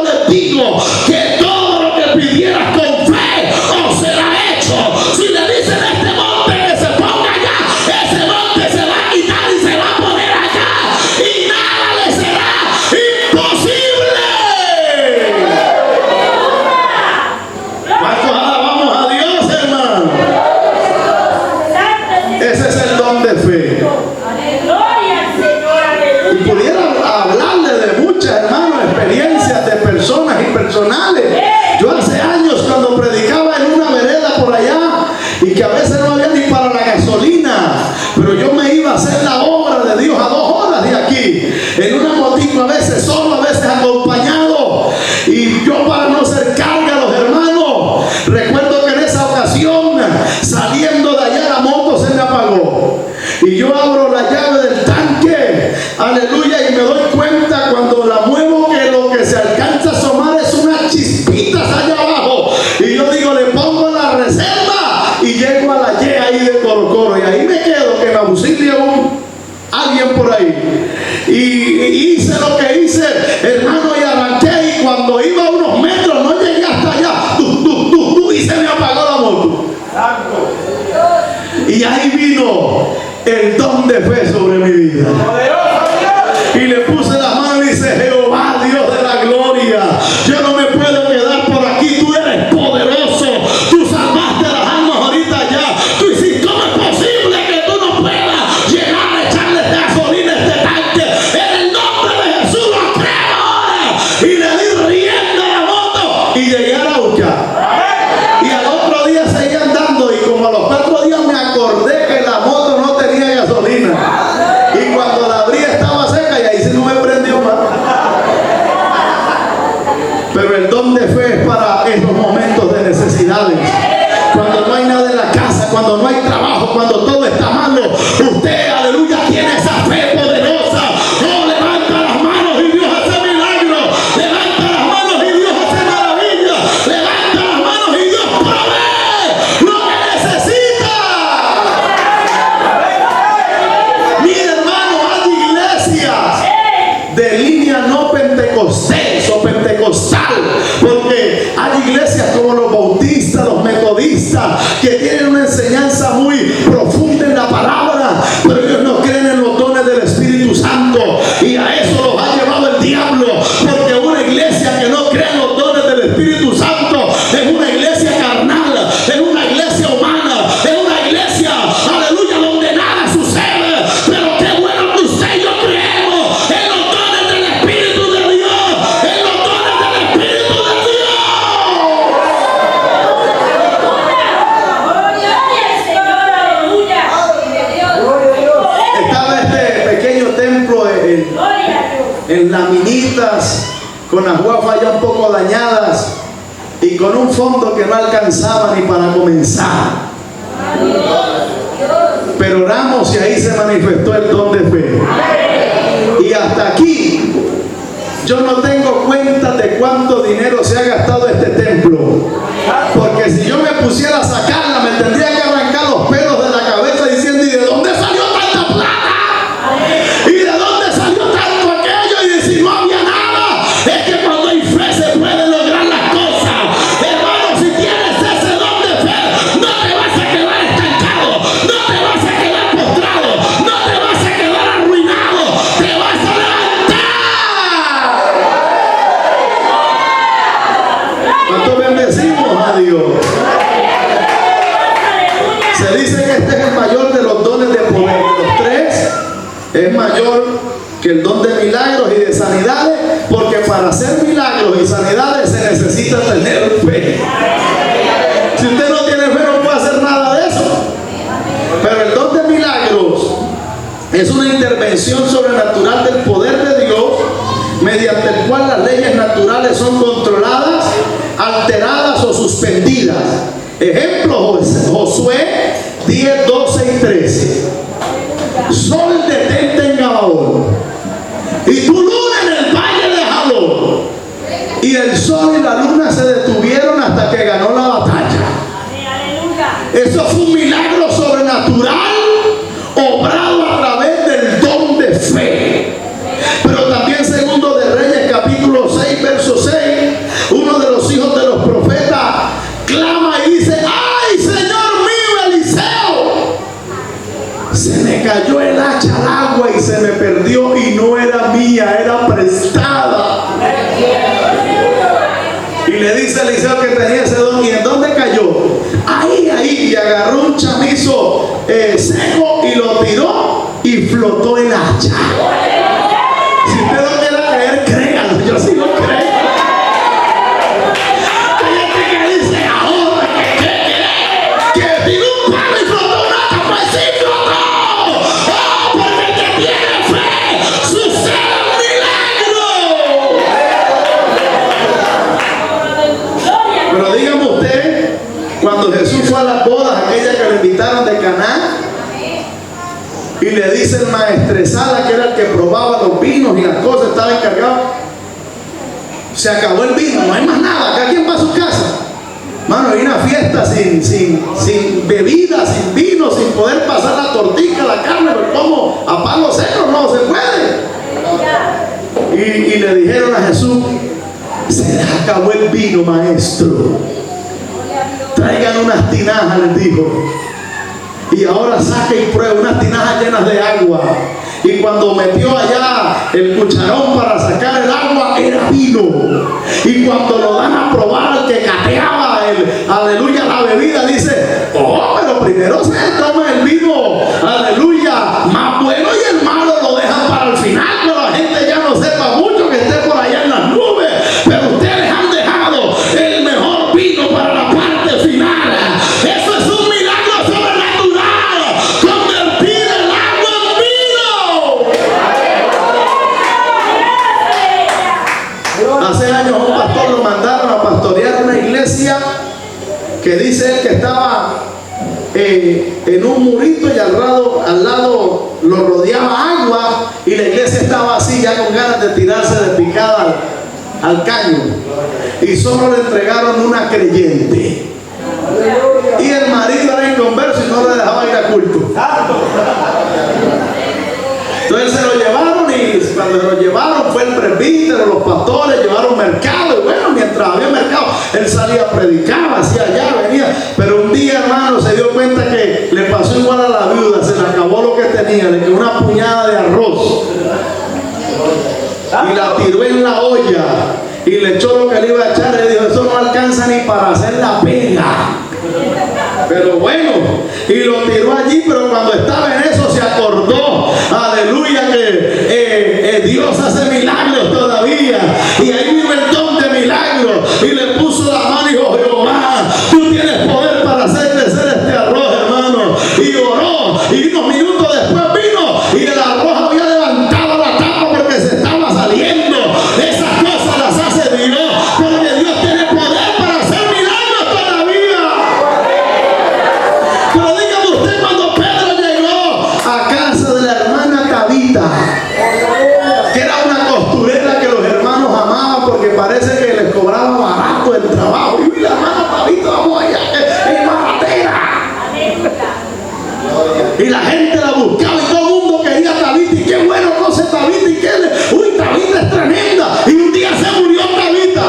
les digo que todo lo que pidieras con fe os será hecho. Si le dicen a este monte que se ponga allá, ese monte se va a quitar y se va a poner acá, y nada le será imposible. ¿Cuántos alabamos a Dios, hermano? Ese es el don de fe. Y pudiera hablarle de muchas, hermanos, experiencias de personas y personales. Yo hace años, cuando predicaba en una vereda por allá, y que a veces no había ni para la gasolina, pero yo me iba a hacer la obra de Dios a 2 horas de aquí, en una motico, a veces solo, a veces acompañado, y yo, para no ser carga a los hermanos, recuerdo que en esa ocasión, saliendo de allá, la moto se me apagó, y yo abro la llave del tanque, aleluya, y me doy cuenta cuando la muevo que lo que se alcanza a asomar es unas chispitas allá abajo, y yo digo: le pongo la reserva, y llego a la Y ahí de Corocoro, y ahí me quedo, que me auxilie alguien por ahí, y hice lo que hice, hermano, y arranqué, y cuando iba a unos metros no llegué hasta allá, y se me apagó la moto. Y ahí vino el don de fe sobre mi vida. Y le puse las manos y dice: Jehová, Dios de la gloria, yo no me puedo quedar por aquí, tú eres poderoso, tú salvaste las almas ahorita ya, tú hiciste. ¿Cómo es posible que tú no puedas llegar a echarle gasolina a este tanque? En el nombre de Jesús lo creo ahora. Y le di rienda a la moto y llegué a la Ucha. Y al otro día seguí andando, y como a los 4 días me acordé que la moto no tenía gasolina, y cuando la abrí estaba seca, y ahí sí no me prendió más. Pero el don de fe es para esos momentos de necesidades, cuando no hay nada en la casa, cuando no hay trabajo, cuando todo está malo. Usted, aleluya, tiene esa fe poderosa. Oh, levanta las manos y Dios hace milagros, levanta las manos y Dios hace maravillas, levanta las manos y Dios provee lo que necesita. Mi hermano, hay iglesias de línea no pentecostés o pentecostal, porque hay iglesias como los bautistas, los metodistas, que tienen una enseñanza muy profunda en la palabra, pero ellos no creen en los dones del Espíritu Santo, y a eso los ha llevado el diablo, porque una iglesia que no cree en los dones del Espíritu Santo es una iglesia carnal, es una iglesia humana, es una iglesia, aleluya, donde nada sucede. Pero qué bueno que usted y yo creemos en los dones del Espíritu de Dios, en los dones del Espíritu de Dios. Estaba este pequeño templo en laminitas, con las guafas ya un poco dañadas, y con un fondo que no alcanzaba ni para comenzar. Pero oramos, y ahí se manifestó el don de fe. Y hasta aquí yo no tengo cuenta de cuánto dinero se ha gastado este templo, porque si yo me pusiera a sacarla, me tendría que arrancar los pelos de la cabeza diciendo: ¿y de dónde salió tanta plata? ¿Y de dónde salió tanto aquello? Y decir: no había nada. Es que cuando hay fe se pueden lograr las cosas. Hermano, si tienes ese don de fe, no te vas a quedar estancado, no te vas a quedar postrado, no te vas a quedar arruinado, te vas a levantar. ¿Cuánto bendecimos a Dios? Se dice que este es el mayor de los dones de poder. De los 3 es mayor que el don de milagros y de sanidades, porque para hacer milagros y sanidades se necesita tener fe. Si usted no tiene fe, no puede hacer nada de eso. Pero el don de milagros es una intervención sobrenatural del poder de Dios, mediante el cual las leyes naturales son controladas, alteradas o suspendidas. Ejemplo, Josué 10, 12 y 13. Sol, detente en Gabaón, y tu luna en el valle de Jalón. y el sol y la luna se detuvieron hasta que ganó la batalla. Eso fue un milagro sobrenatural obrado a través del don de fe. Pero también segundo de Reyes capítulo 6 verso 6, uno de los hijos de los profetas clama y dice: ¡ay, Señor mío, Eliseo! Se me cayó el hacha al agua y se me perdió, y no era mía, era prestada. Y le dice a Eliseo que tenía ese don: ¿y en dónde cayó? Ahí, y agarró un chamizo seco y lo tiró y flotó el hacha. Si usted no quiere creer, créalo, yo sí lo creo. Hay gente que dice ahora que tiró un palo y flotó un hacha, pues sí flotó. ¡Oh, porque el que tiene fe sucede un milagro! Pero dígame usted, cuando Jesús fue a las bodas, aquella que le invitaron de Caná, y le dice el maestresala, que era el que probaba los vinos y las cosas, estaba encargado, se acabó el vino, no hay más nada, cada quien va a su casa. Mano, hay una fiesta sin bebida, sin vino, sin poder pasar la tortilla, la carne, pero como a palo seco no se puede. Y le dijeron a Jesús: se les acabó el vino, maestro. Traigan unas tinajas, les dijo. Y ahora saque y pruebe unas tinajas llenas de agua. Y cuando metió allá el cucharón para sacar el agua, era vino. Y cuando lo dan a probar, al que cateaba aleluya, la bebida, dice: oh, pero primero se toma el vino, aleluya, más bueno, y el malo lo dejan para el final, pero la gente ya no sepa mucho, que esté por allá en las nubes. Pero ustedes han dejado el mejor vino para la parte final. Eso es un milagro sobrenatural, convertir el agua en vino. Hace años un pastor lo mandaron a pastorear una iglesia que dice él que estaba en un murito, y al lado lo rodeaba agua, y la iglesia estaba así, ya con ganas de tirarse de picada al caño, y solo le entregaron una creyente, y el marido era inconverso y no le dejaba ir a culto. Entonces se lo llevaron, y cuando se lo llevaron fue el presbítero, los pastores, llevaron mercado, y bueno, mientras había mercado, él salía, predicaba, hacía allá, venía. Pero un día, hermano, se dio cuenta que le pasó igual a la viuda, se le acabó lo que tenía, le quedó una puñada de arroz y la tiró en la olla y le echó lo que le iba a echar, y le dijo: eso no alcanza ni para hacer la pega. Pero bueno, y lo tiró allí, pero cuando estaba en eso se acordó, aleluya, que Dios hace milagros todavía, y ahí vino el don de milagros, y le puso la mano y dijo: Jehová, tú tienes poder para hacer crecer este arroz, hermano. Y oró, y unos minutos después vino, y el arroz había levantado la tapa porque se estaba saliendo. Esas cosas las hace Dios, porque Dios tiene poder para hacer milagros todavía. Pero dígame usted, cuando Pedro llegó a casa de la hermana Tabita, que era una costurera que los hermanos amaban porque parece que les cobraba barato el trabajo, y la hermana Tabita, vamos allá, es baratera. Y la gente la buscaba, y todo el mundo quería a Tabita, y qué bueno conoce Tabita, y qué uy, Tabita es tremenda. Y un día se murió Tabita,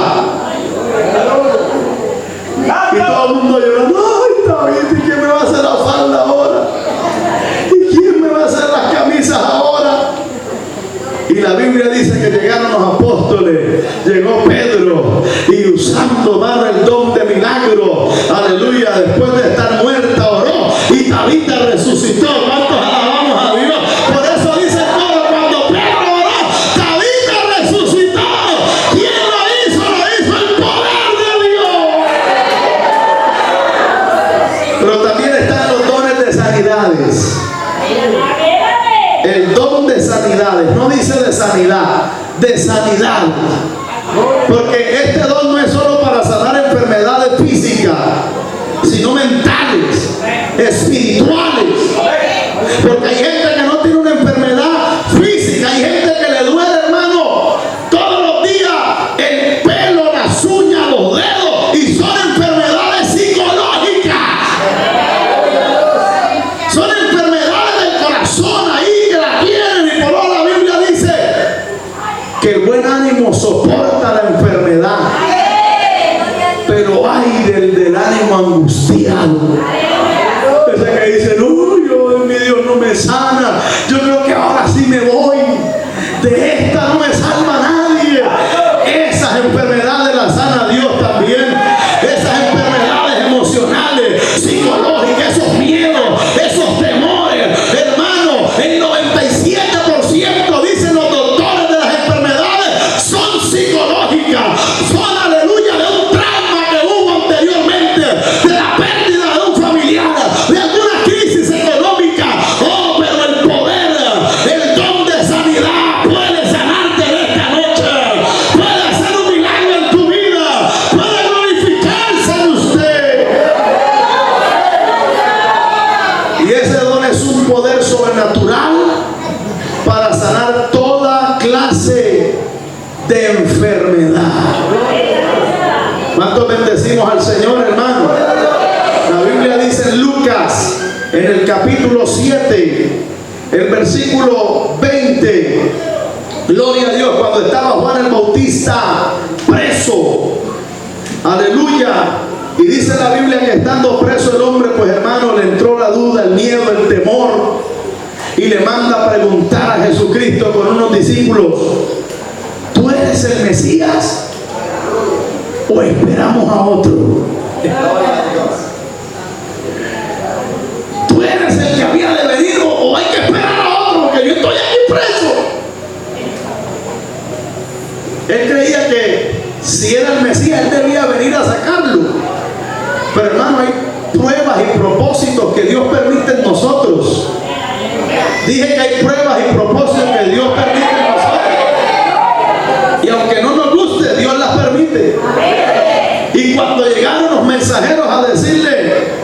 y todo el mundo llorando: ay, Tabita, ¿y quién me va a hacer la falda ahora? ¿Y quién me va a hacer las camisas ahora? Y la Biblia dice que llegaron los apóstoles, llegó Pedro, y usando, mano, el don de milagro, aleluya, después de estar muerta, oró, y Tabita resucitó. ¿Cuántos alabamos a Dios? Por eso dice todo, cuando Pedro oró, Tabita resucitó. ¿Quién lo hizo? Lo hizo el poder de Dios. Pero también están los dones de sanidades. El don de sanidades, no dice de sanidad, de sanidad. Porque este don no es solo para sanar enfermedades físicas, sino mentales, espirituales. Porque hay gente que no tiene una enfermedad física, hay gente que le duele, hermano, todos los días el pelo, que el buen ánimo soporta la enfermedad. Pero ay del ánimo angustiado. Ese que dice, no, mi Dios no me sana. Yo creo que ahora sí me voy. De esta no me salva nadie. Esas enfermedades las sana Dios también. Esas enfermedades emocionales, psicológicas, esos miedos, esos temores. Hermano, el 97% dicen los doctores de las enfermedades son psicológicas. Son, aleluya, de un trauma que hubo anteriormente, de la pérdida de un familiar, de alguna crisis económica. Oh, pero el poder, el don de sanidad puede sanarte en esta noche. Puede hacer un milagro en tu vida. Puede glorificarse en usted. Y ese don es un poder sobrenatural para sanar toda clase de enfermedad. ¿Cuántos bendecimos al Señor, hermano? La Biblia dice en Lucas, en el capítulo 7, el versículo 20, gloria a Dios, cuando estaba Juan el Bautista preso, aleluya, y dice la Biblia que estando preso el hombre, pues hermano, le entró la duda, el miedo, el temor, y le manda a preguntar a Jesucristo con unos discípulos, ¿tú eres el Mesías o esperamos a otro? ¿Tú eres el que había de venir o hay que esperar a otro? Porque yo estoy aquí preso. Él creía que si era el Mesías, él debía venir a sacarlo. Pero hermano, hay pruebas y propósitos que Dios permite en nosotros. Dije que hay pruebas y propósitos que Dios permite en nosotros. Y aunque no nos guste, Dios las permite. Y cuando llegaron los mensajeros a decirle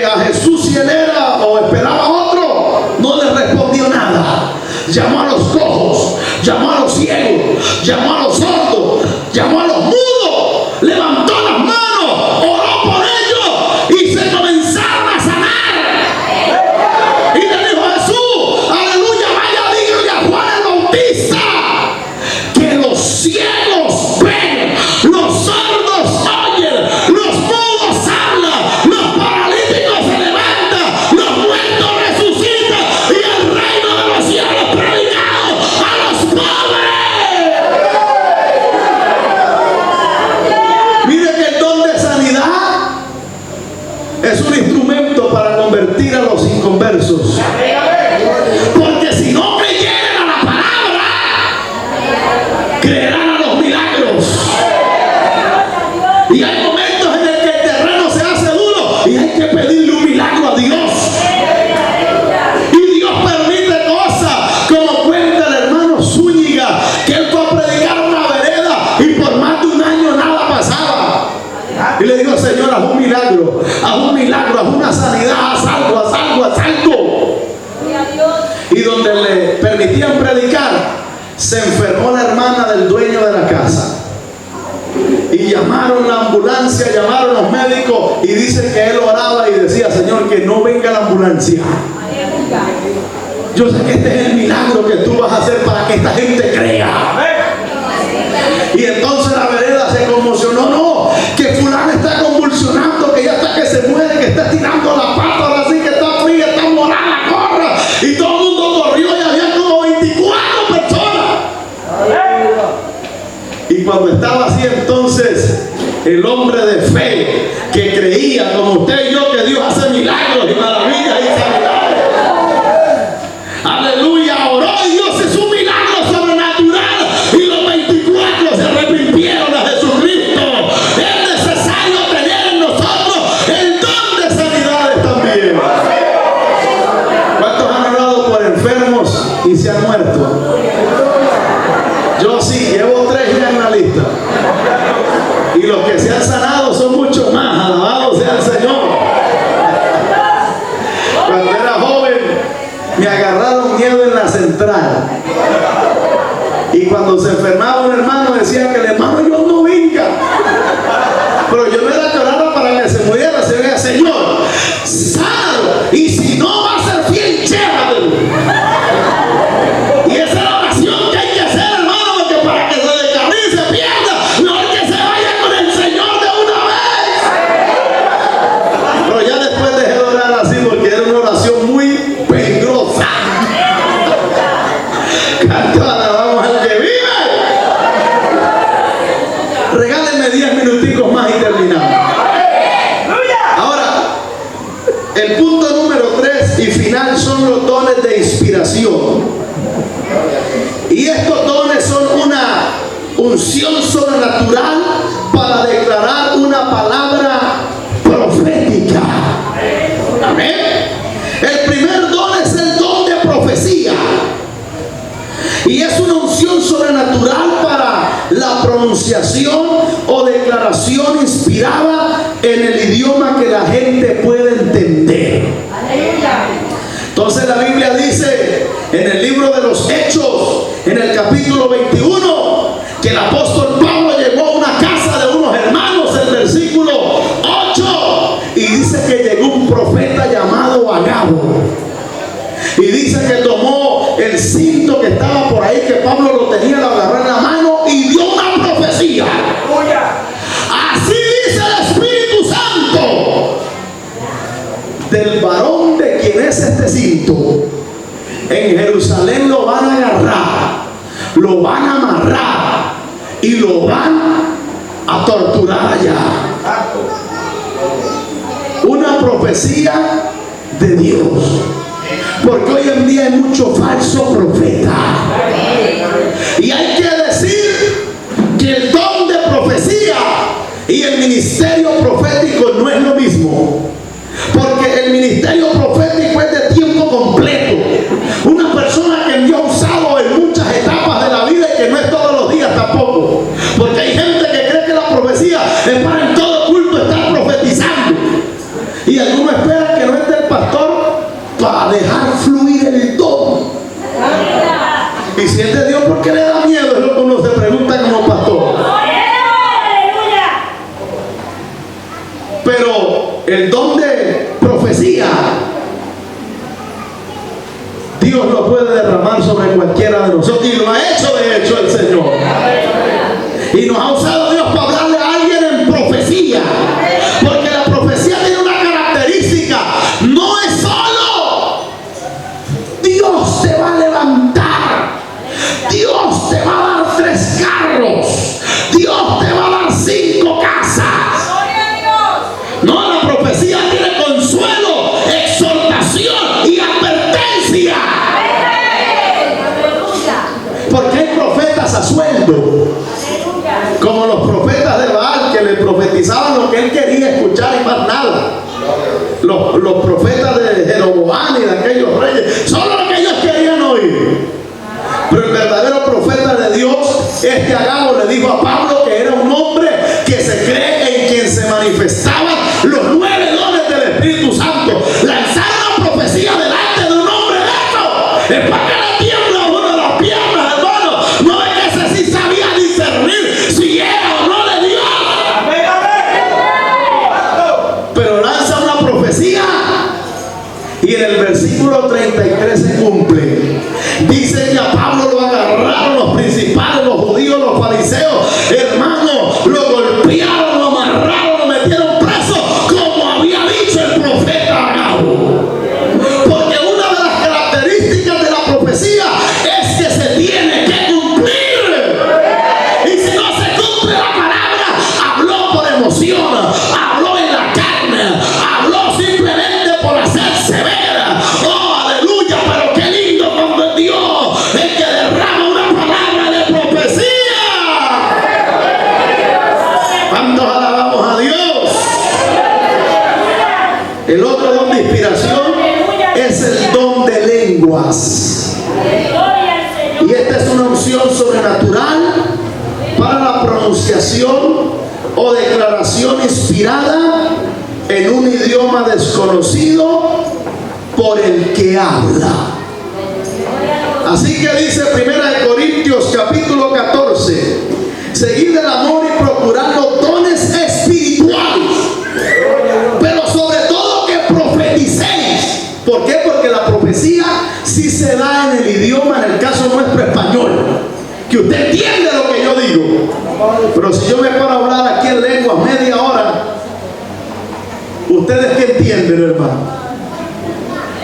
a Jesús si él era o esperaba a otro, no le respondió nada. Llamó a los cojos, llamó a los ciegos, llamó a los sordos, llamó a los mudos, levantó las manos, oró por ellos y se comenzaron a sanar. Y le dijo a Jesús, aleluya, vaya, dígale a Juan el Bautista que los ciegos ven, los sordos oyen, los mudos hablan, los paralíticos se levantan, los muertos resucitan y el reino de los cielos predicado a los pobres. Mire que el don de sanidad es un instrumento para convertir a los inconversos. Porque si no creyeran a la palabra, creerán a los milagros. Y hay momentos en el que el terreno se hace duro y hay que pedirle un milagro a Dios. Y Dios permite cosas, como cuenta el hermano Zúñiga, que él fue a predicar una vereda y por más de un año nada pasaba. Y le digo, Señor, haz un milagro, haz una sanidad, haz algo, haz algo, haz algo. Y donde le permitían predicar, se enfermó la hermana del dueño de la casa. Y llamaron la ambulancia, llamaron los médicos y dice que él oraba y decía, Señor, que no venga la ambulancia. Yo sé que este es el milagro que tú vas a hacer para que esta gente crea. Y entonces la vereda se conmocionó, no, que fulano está convulsionando, que ya está que se muere, que está estirando la pata, ahora sí que está fría, está morada, corra. Y todo el mundo corrió y había como 24 personas. Y cuando estaba así, entonces el hombre de fe que creía, como usted y yo, que Dios hace milagros y maravillas y sanidades, aleluya, oró y Dios hizo un milagro sobrenatural y los 24 se arrepintieron a Jesucristo. Es necesario tener en nosotros el don de sanidades también. ¿Cuántos han orado por enfermos y se han muerto? Yo sí, llevo 3 ya en la lista. Y los que se han sanado son muchos más. Alabado sea el Señor. Cuando era joven me agarraron miedo en la central. Y cuando se enfermaba un hermano decía que el hermano yo no venga. Pero yo no era que oraba para que se muriera, se veía, Señor, sánalo. Y si no va a ser fiel, llévatelo. Y esa es la oración que hay que hacer, hermano, porque para Estos dones son una unción sobrenatural para declarar una palabra profética. Amén. El primer don es el don de profecía. Y es una unción sobrenatural para la pronunciación o declaración inspirada en el idioma que la gente puede entender. Entonces la Biblia dice en el libro de los Hechos, en el capítulo 21, que el apóstol Pablo llegó a una casa de unos hermanos, el versículo 8, y dice que llegó un profeta llamado Agabo. Y dice que tomó el cinto que estaba por ahí, que Pablo lo tenía, lo agarró en la mano y dio una profecía. Así dice el Espíritu Santo: del varón de quien es este cinto, en Jerusalén lo van a agarrar, lo van a amarrar y lo van a torturar allá. Una profecía de Dios. Porque hoy en día hay mucho falso profeta. Y hay que decir que el don de profecía y el ministerio profético no es lo mismo. Porque el ministerio profético es de tiempo completo. Una persona que Dios ha usado en muchas etapas de la vida y que no es todos los días tampoco. Porque hay gente que cree que la profecía es para en todo culto estar profetizando. Y algunos esperan que no esté el pastor para dejar fluir el don. Y si es de Dios, ¿por qué le da miedo? Es lo que uno se pregunta como pastor. Pero el don de profecía, Dios lo puede derramar sobre cualquiera de nosotros, y lo ha hecho de hecho el Señor. Y nos ha usado Dios para hablarle a alguien en profecía. Porque la profecía tiene una característica: no es solo Dios te va a levantar, Dios te va a dar 3 carros, Dios te va a dar 5 casas. No, la profecía tiene consuelo, exhortación y advertencia. Porque hay profetas a sueldo, como los profetas de Baal, que le profetizaban lo que él quería escuchar y más nada. Los profetas de Jeroboam y de aquellos reyes, solo lo que ellos querían oír. Pero el verdadero profeta de Dios, este Agabo, le dijo a Pablo que era un hombre que se cree en quien se manifestaban los 9 dones del Espíritu Santo. Lanzar una profecía delante de un hombre de esto es para que le tiembla a uno de las piernas, hermano. No es que ese sí sabía discernir si era o no de Dios. Pero lanza una profecía y en el versículo 33 se cumple. Dice que a Pablo lo agarraron los principales, los judíos, los fariseos, hermano, lo golpearon, lo amarraron, lo metieron preso, como había dicho el profeta Agabo. Porque una de las características de la profecía es que se tiene que cumplir. Y si no se cumple la palabra, habló por emoción, habló en la carne, habló simplemente por hacerse ver. Oh, aleluya, pero qué lindo cuando Dios es que derrama una palabra de profecía. ¿Cuántos alabamos a Dios? El otro don de inspiración es el don de lenguas. Y esta es una unción sobrenatural para la pronunciación o declaración inspirada en un idioma desconocido por el que habla. Así que dice 1 Corintios capítulo 14: seguid el amor y procurad los dones espirituales, pero sobre todo que profeticéis. ¿Por qué? Porque la profecía sí se da en el idioma, en el caso nuestro, español, que usted entiende lo que yo digo. Pero si yo me paro a hablar aquí en lenguas media hora, ¿ustedes qué entienden, hermano?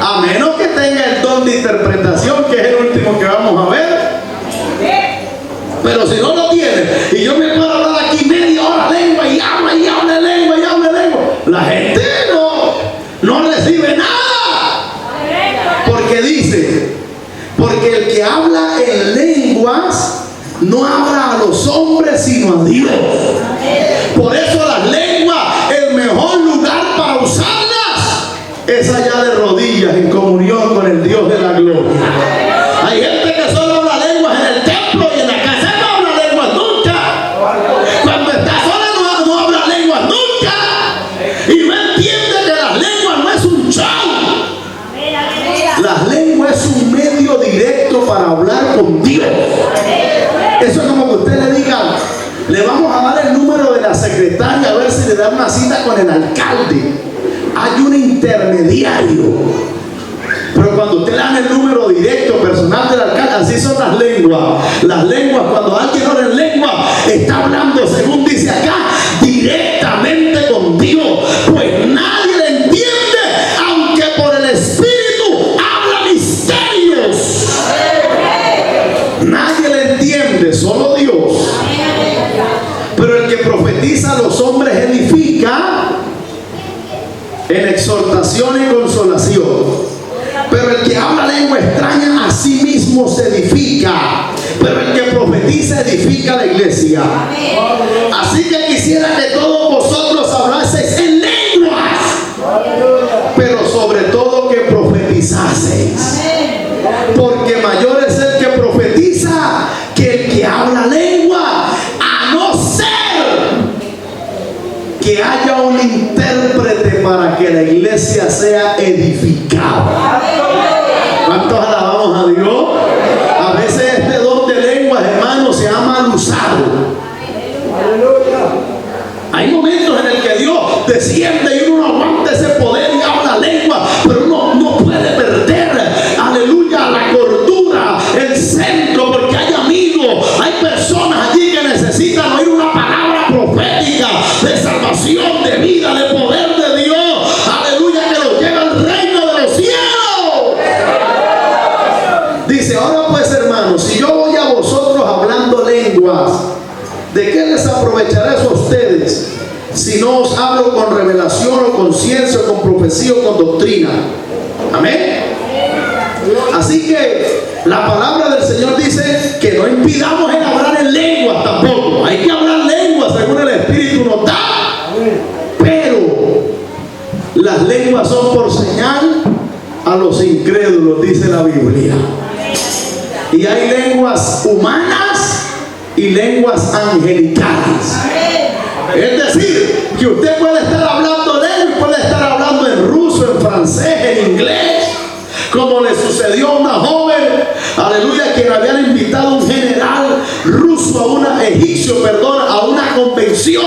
A menos que tenga el don de interpretación, que es el último que vamos a ver. Pero si no lo tiene, y yo me puedo hablar aquí media hora lengua y habla lengua, la gente no recibe nada. Porque dice, porque Porque el que habla en lenguas no habla a los hombres sino a Dios. Por eso las lenguas, el mejor lugar para usarlas es allá de rodillas en comunión con el Dios de la gloria. Hay gente que solo habla lenguas en el templo y en la casa no habla lenguas nunca. Cuando está sola no habla lenguas nunca. Y no entiende que las lenguas no es un show. Las lenguas es un medio directo para hablar con Dios. Eso es como que usted le diga, le vamos a dar el número de la secretaria a ver si le da una cita con el alcalde. Hay un intermediario. Pero cuando usted le da el número directo personal del alcalde, así son las lenguas. Las lenguas, cuando alguien ora en lengua, está hablando, según dice acá, directamente con Dios. Pues nadie le entiende, aunque por el Espíritu habla misterios. Nadie le entiende, solo Dios. Pero el que profetiza a los hombres edifica en exhortación y consolación. Pero el que habla lengua extraña a sí mismo se edifica. Pero el que profetiza edifica la iglesia. Así que quisiera que todos vosotros hablaseis en lenguas, pero sobre todo que profetizaseis. Porque mayor es el que profetiza que el que habla lengua, a no ser que haya un intérprete para que la iglesia sea edificada. ¿Cuántos alabamos a Dios? A veces este don de lenguas, hermanos, se ha mal usado. Hay momentos en el que Dios desciende y uno no aguanta ese poder y habla lengua, pero uno no puede perder, aleluya, la cordura, el centro, porque hay amigos, hay personas allí que necesitan oír una palabra profética de salvación, de vida, de poder de Dios, aleluya, que los lleva al reino de los cielos. Dice, ahora pues, hermanos, si yo voy a vosotros hablando lenguas, ¿de qué les aprovecharé eso a ustedes si no os hablo con revelación o con ciencia o con profecía o con doctrina? Amén. Así que la palabra del Señor dice que no impidamos en hablar en lenguas tampoco. Hay que hablar lenguas según el Espíritu nos da. Pero las lenguas son por señal a los incrédulos, dice la Biblia. Y hay lenguas humanas y lenguas angelicales. Es decir, que usted puede estar hablando lenguas, puede estar hablando en ruso, en francés, en inglés, como le sucedió a una joven, aleluya, que le habían invitado a un general ruso, egipcio, a una convención,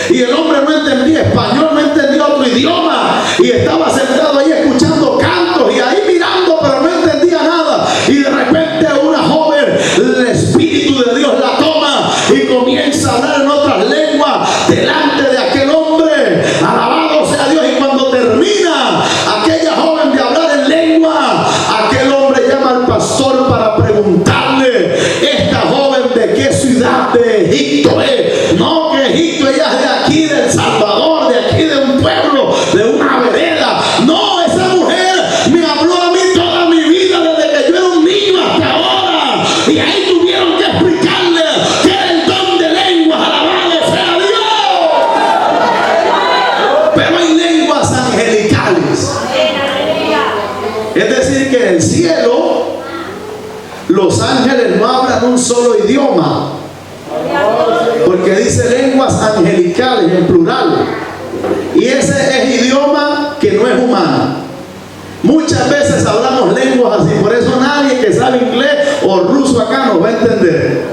y el hombre no entendía español, no entendía otro idioma, y estaba sentado ahí escuchando cantos y ahí mirando, pero no entendía nada, y de repente una joven, el Espíritu de Dios la toma y comienza a hablar en otras lenguas delante de aquel hombre. Alabado sea Dios. Y cuando termina aquella joven de hablar en lengua, aquel hombre llama al pastor para preguntarle, esta joven de qué ciudad de Egipto es. No, que Egipto, ella es de aquí, de El Salvador, de aquí, de un pueblo, de una vereda. No, esa mujer me habló a mí toda mi vida, desde que yo era un niño hasta ahora. Y ahí tuvieron que explicarle que era el don de lenguas. Alabado sea Dios. Pero hay lenguas angelicales. Es decir, que en el cielo los ángeles no hablan un solo idioma, porque dice lenguas angelicales en plural, y ese es idioma que no es humano. Muchas veces hablamos lenguas así, por eso nadie que sabe inglés o ruso acá nos va a entender.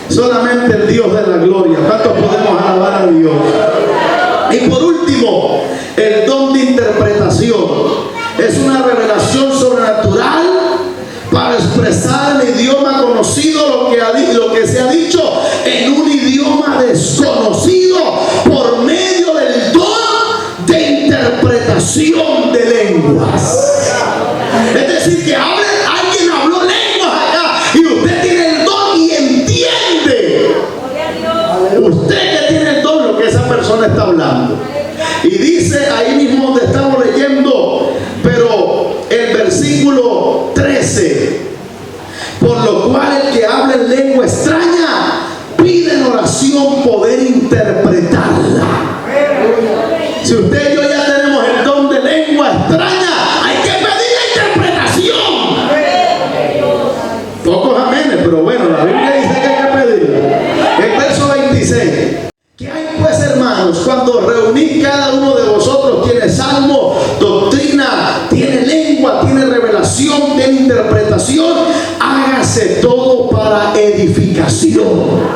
Solamente el Dios de la gloria. ¿Cuántos podemos alabar a Dios? Y por último, el don de interpretación es una revelación sobrenatural para expresar en idioma conocido lo que se ha dicho en un idioma desconocido por medio del don de interpretación de lenguas. Es decir, que alguien habló lenguas acá y usted tiene el don y entiende. Usted que tiene el don lo que esa persona está hablando. Y dice ahí mismo donde estamos leyendo, pero el versículo 13, reunís, cada uno de vosotros tiene salmo, doctrina, tiene lengua, tiene revelación, tiene interpretación. Hágase todo para edificación.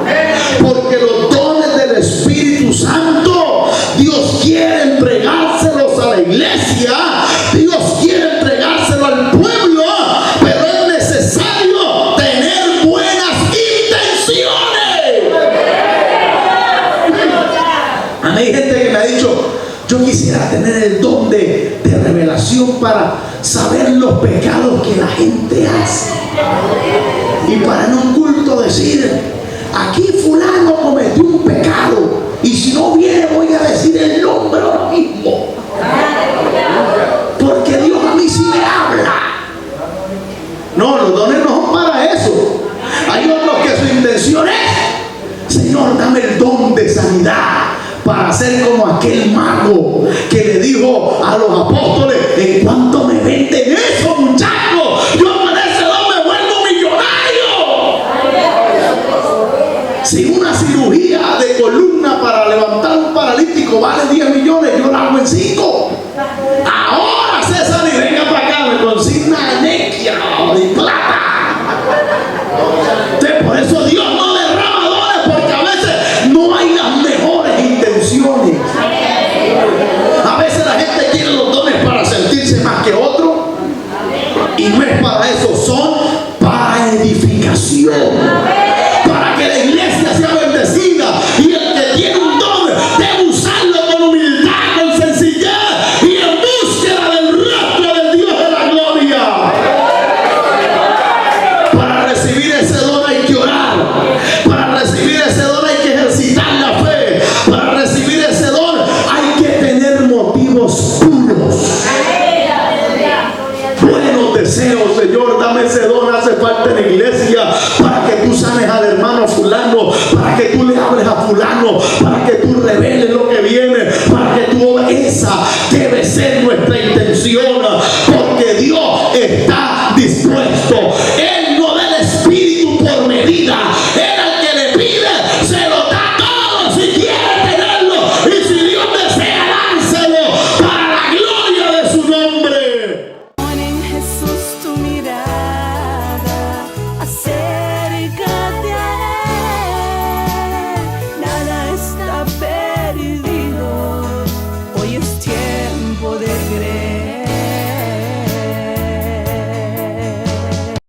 Porque los dones del Espíritu Santo, Dios quiere entregárselos a la iglesia. Dios quiere entregárselo al pueblo, pero es necesario tener buenas intenciones. A mí hay gente que me ha dicho: yo quisiera tener el don de revelación para saber los pecados que la gente hace, y para en un culto decir: aquí fulano cometió un pecado, y si no viene voy a decir el nombre ahora mismo, porque Dios a mí sí me habla. No, los dones no son para eso. Hay otros que su intención es: Señor, dame el don de sanidad, para ser como aquel mago que le dijo a los apóstoles: en cuanto me venden eso, muchachos, yo con ese don me vuelvo millonario. Si una cirugía de columna para levantar un paralítico vale 10 millones, yo la hago en 5. Ahora, César, y venga para acá, me consigna anequia de plata. Entonces, por eso Dios no derrama dones, porque a veces no hay las mejores intenciones. A veces la gente quiere los dones para sentirse más que otro, y no es para eso, son para edificación, para que la iglesia sea bendecida. Y el que tiene un don debe usarlo con humildad, con sencillez y en búsqueda del rostro del Dios de la gloria. Para recibir ese don hay que orar. Para recibir ese don hay que ejercitar la fe. Para recibir ese don hay que tener motivos puros. Buenos deseos: Señor, dame ese don, hace falta en la iglesia, para que tú sanes al hermano fulano, para que tú le hables a fulano, para que tú reveles lo